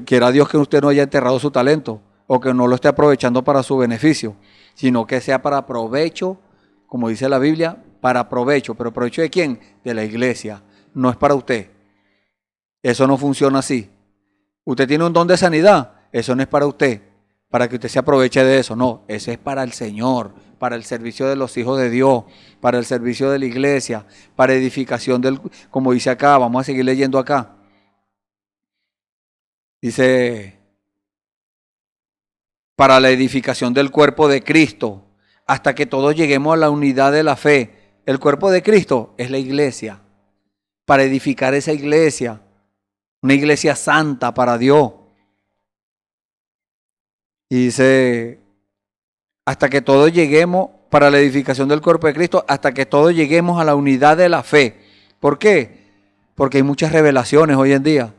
Quiera Dios que usted no haya enterrado su talento o que no lo esté aprovechando para su beneficio, sino que sea para provecho, como dice la Biblia, para provecho. ¿Pero provecho de quién? De la iglesia. No es para usted. Eso no funciona así. Usted tiene un don de sanidad, eso no es para usted, para que usted se aproveche de eso. No, eso es para el Señor, para el servicio de los hijos de Dios, para el servicio de la iglesia, para edificación como dice acá, vamos a seguir leyendo acá. Dice, para la edificación del cuerpo de Cristo, hasta que todos lleguemos a la unidad de la fe. El cuerpo de Cristo es la iglesia, para edificar esa iglesia, una iglesia santa para Dios. Y dice, hasta que todos lleguemos, para la edificación del cuerpo de Cristo, hasta que todos lleguemos a la unidad de la fe. ¿Por qué? Porque hay muchas revelaciones hoy en día.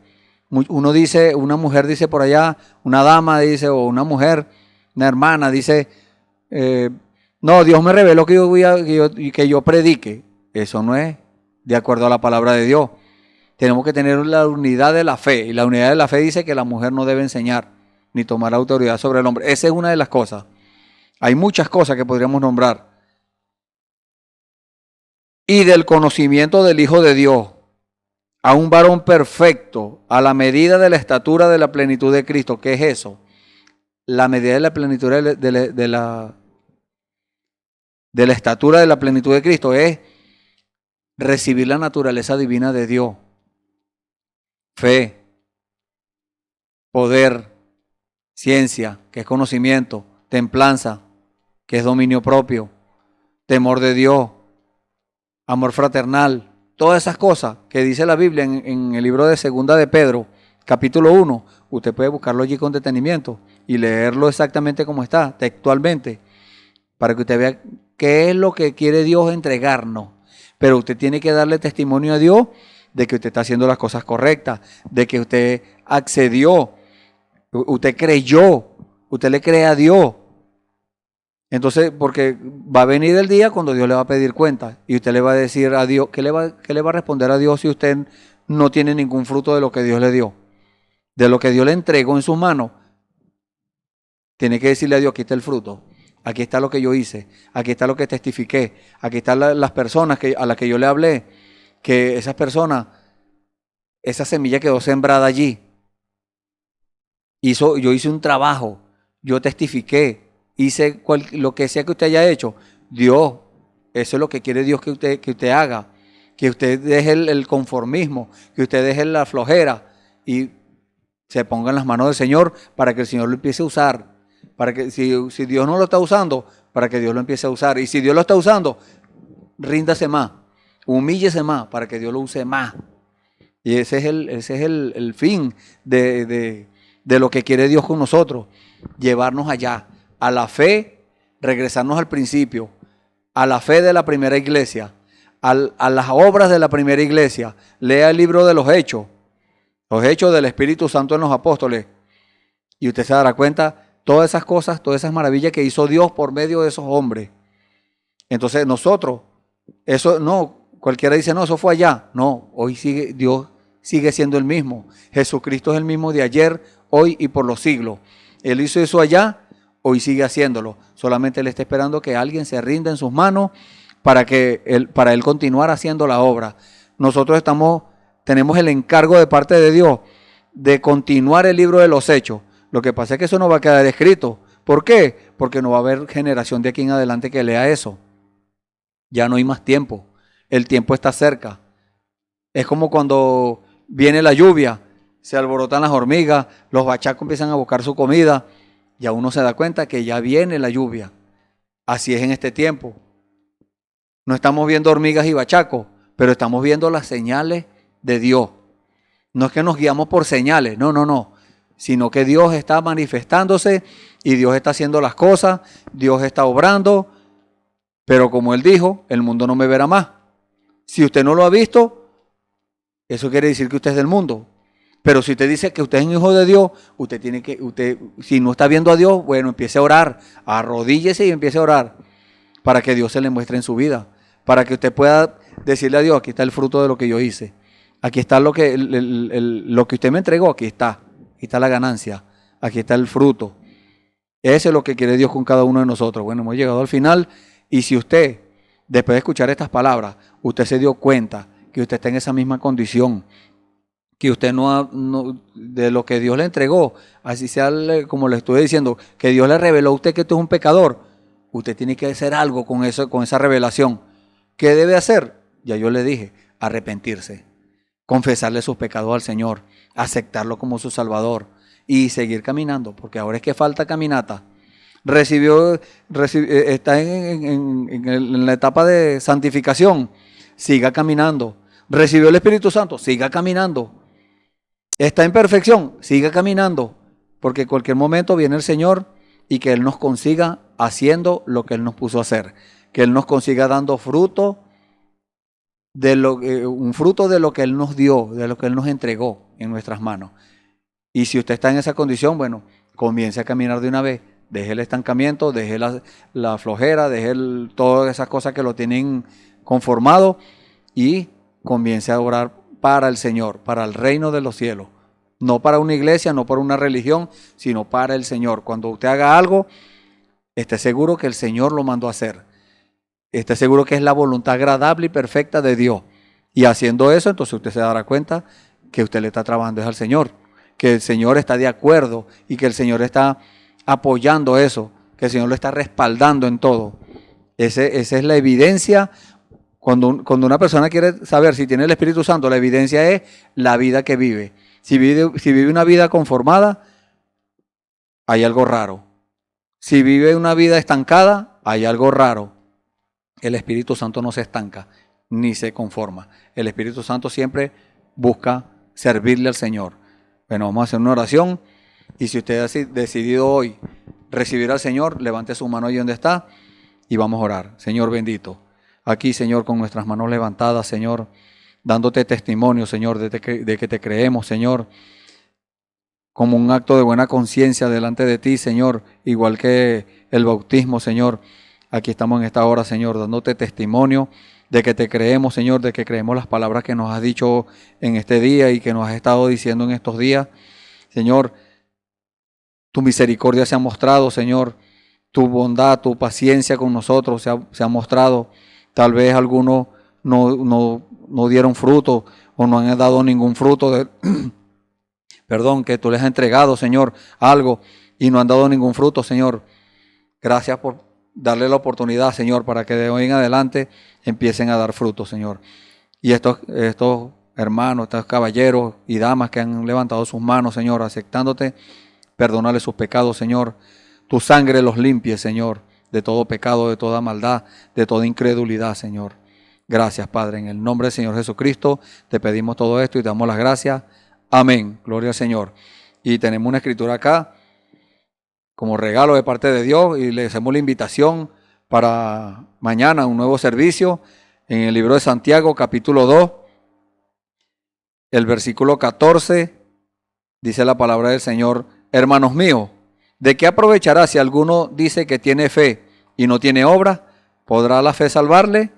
Uno dice, una mujer dice por allá, una dama dice, o una mujer, una hermana dice, no, Dios me reveló que yo predique. Eso no es de acuerdo a la palabra de Dios. Tenemos que tener la unidad de la fe. Y la unidad de la fe dice que la mujer no debe enseñar ni tomar autoridad sobre el hombre. Esa es una de las cosas. Hay muchas cosas que podríamos nombrar. Y del conocimiento del Hijo de Dios, a un varón perfecto, a la medida de la estatura de la plenitud de Cristo. ¿Qué es eso? La medida de la plenitud de la estatura de la plenitud de Cristo es recibir la naturaleza divina de Dios. Fe, poder, ciencia, que es conocimiento, templanza, que es dominio propio, temor de Dios, amor fraternal, todas esas cosas que dice la Biblia en el libro de Segunda de Pedro, capítulo 1, usted puede buscarlo allí con detenimiento y leerlo exactamente como está, textualmente, para que usted vea qué es lo que quiere Dios entregarnos. Pero usted tiene que darle testimonio a Dios de que usted está haciendo las cosas correctas, de que usted accedió, usted creyó, usted le cree a Dios. Entonces, porque va a venir el día cuando Dios le va a pedir cuenta y usted le va a decir a Dios, qué le va a responder a Dios si usted no tiene ningún fruto de lo que Dios le dio? De lo que Dios le entregó en sus manos, tiene que decirle a Dios, aquí está el fruto, aquí está lo que yo hice, aquí está lo que testifiqué, aquí están las personas a las que yo le hablé, que esas personas, esa semilla quedó sembrada allí. Yo hice un trabajo, yo testifiqué, hice lo que sea que usted haya hecho. Dios, eso es lo que quiere Dios que usted haga, que usted deje el conformismo, que usted deje la flojera y se ponga en las manos del Señor para que el Señor lo empiece a usar. Para que si Dios no lo está usando, para que Dios lo empiece a usar. Y si Dios lo está usando, ríndase más, humíllese más para que Dios lo use más. Y ese es el fin de lo que quiere Dios con nosotros. Llevarnos allá, a la fe, regresarnos al principio, a la fe de la primera iglesia, a las obras de la primera iglesia. Lea el libro de los Hechos del Espíritu Santo en los apóstoles. Y usted se dará cuenta todas esas cosas, todas esas maravillas que hizo Dios por medio de esos hombres. Entonces nosotros, eso no, cualquiera dice, no, eso fue allá. No, hoy Dios sigue siendo el mismo. Jesucristo es el mismo de ayer, hoy y por los siglos. Él hizo eso allá, hoy sigue haciéndolo. Solamente Él está esperando que alguien se rinda en sus manos para Él continuar haciendo la obra. Nosotros tenemos el encargo de parte de Dios de continuar el libro de los Hechos. Lo que pasa es que eso no va a quedar escrito. ¿Por qué? Porque no va a haber generación de aquí en adelante que lea eso. Ya no hay más tiempo. El tiempo está cerca. Es como cuando viene la lluvia, se alborotan las hormigas, los bachacos empiezan a buscar su comida. Ya uno se da cuenta que ya viene la lluvia. Así es en este tiempo. No estamos viendo hormigas y bachacos, pero estamos viendo las señales de Dios. No es que nos guiamos por señales, no. Sino que Dios está manifestándose y Dios está haciendo las cosas, Dios está obrando, pero como Él dijo, el mundo no me verá más. Si usted no lo ha visto, eso quiere decir que usted es del mundo. Pero si usted dice que usted es un hijo de Dios, si no está viendo a Dios, bueno, empiece a orar, arrodíllese y empiece a orar para que Dios se le muestre en su vida, para que usted pueda decirle a Dios, aquí está el fruto de lo que yo hice, aquí está lo que usted me entregó, aquí está la ganancia, aquí está el fruto. Ese es lo que quiere Dios con cada uno de nosotros. Bueno, hemos llegado al final y si usted, después de escuchar estas palabras, usted se dio cuenta que usted está en esa misma condición, que usted no de lo que Dios le entregó, así sea como le estuve diciendo, que Dios le reveló a usted que usted es un pecador, usted tiene que hacer algo con eso, con esa revelación. ¿Qué debe hacer? Ya yo le dije, arrepentirse, confesarle sus pecados al Señor, aceptarlo como su Salvador y seguir caminando, porque ahora es que falta caminata. Está en la etapa de santificación, siga caminando. Recibió el Espíritu Santo, siga caminando. Está en perfección, siga caminando, porque en cualquier momento viene el Señor y que Él nos consiga haciendo lo que Él nos puso a hacer, que Él nos consiga dando fruto, un fruto de lo que Él nos dio, de lo que Él nos entregó en nuestras manos. Y si usted está en esa condición, bueno, comience a caminar de una vez, deje el estancamiento, deje la flojera, deje todas esas cosas que lo tienen conformado y comience a orar para el Señor, para el reino de los cielos. No para una iglesia, no para una religión, sino para el Señor. Cuando usted haga algo, esté seguro que el Señor lo mandó a hacer. Esté seguro que es la voluntad agradable y perfecta de Dios. Y haciendo eso, entonces usted se dará cuenta que usted le está trabajando al Señor, que el Señor está de acuerdo y que el Señor está apoyando eso, que el Señor lo está respaldando en todo. Esa es la evidencia. Cuando una persona quiere saber si tiene el Espíritu Santo, la evidencia es la vida que vive. Si vive una vida conformada, hay algo raro. Si vive una vida estancada, hay algo raro. El Espíritu Santo no se estanca ni se conforma. El Espíritu Santo siempre busca servirle al Señor. Bueno, vamos a hacer una oración. Y si usted ha decidido hoy recibir al Señor, levante su mano ahí donde está y vamos a orar. Señor bendito, aquí, Señor, con nuestras manos levantadas, Señor, dándote testimonio, Señor, de que te creemos, Señor, como un acto de buena conciencia delante de ti, Señor, igual que el bautismo, Señor. Aquí estamos en esta hora, Señor, dándote testimonio de que te creemos, Señor, de que creemos las palabras que nos has dicho en este día y que nos has estado diciendo en estos días. Señor, tu misericordia se ha mostrado, Señor, tu bondad, tu paciencia con nosotros se ha mostrado. Tal vez algunos no dieron fruto o no han dado ningún fruto perdón, que tú les has entregado, Señor, algo y no han dado ningún fruto, Señor. Gracias por darle la oportunidad, Señor, para que de hoy en adelante empiecen a dar fruto, Señor. Y estos hermanos, estos caballeros y damas que han levantado sus manos, Señor, aceptándote, perdónale sus pecados, Señor. Tu sangre los limpie, Señor, de todo pecado, de toda maldad, de toda incredulidad, Señor. Gracias, Padre. En el nombre del Señor Jesucristo te pedimos todo esto y te damos las gracias. Amén. Gloria al Señor. Y tenemos una escritura acá como regalo de parte de Dios y le hacemos la invitación para mañana un nuevo servicio en el libro de Santiago, capítulo 2, el versículo 14, dice la palabra del Señor: hermanos míos, ¿de qué aprovechará si alguno dice que tiene fe y no tiene obra? ¿Podrá la fe salvarle?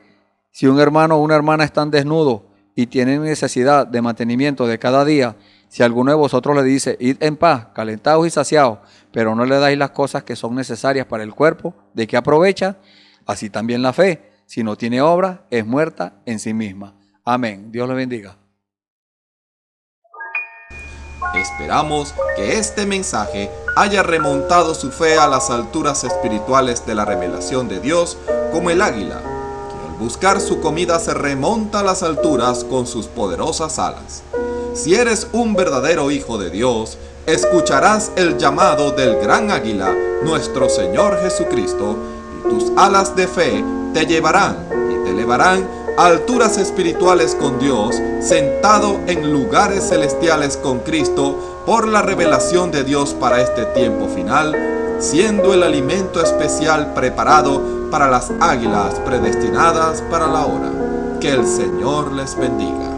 Si un hermano o una hermana están desnudos y tienen necesidad de mantenimiento de cada día, si alguno de vosotros le dice, id en paz, calentados y saciados, pero no le dais las cosas que son necesarias para el cuerpo, ¿de qué aprovecha? Así también la fe, si no tiene obra, es muerta en sí misma. Amén. Dios le bendiga. Esperamos que este mensaje haya remontado su fe a las alturas espirituales de la revelación de Dios, como el águila, que al buscar su comida se remonta a las alturas con sus poderosas alas. Si eres un verdadero hijo de Dios, escucharás el llamado del gran águila, nuestro Señor Jesucristo, y tus alas de fe te llevarán y te elevarán a alturas espirituales con Dios, sentado en lugares celestiales con Cristo, por la revelación de Dios para este tiempo final, siendo el alimento especial preparado para las águilas predestinadas para la hora. Que el Señor les bendiga.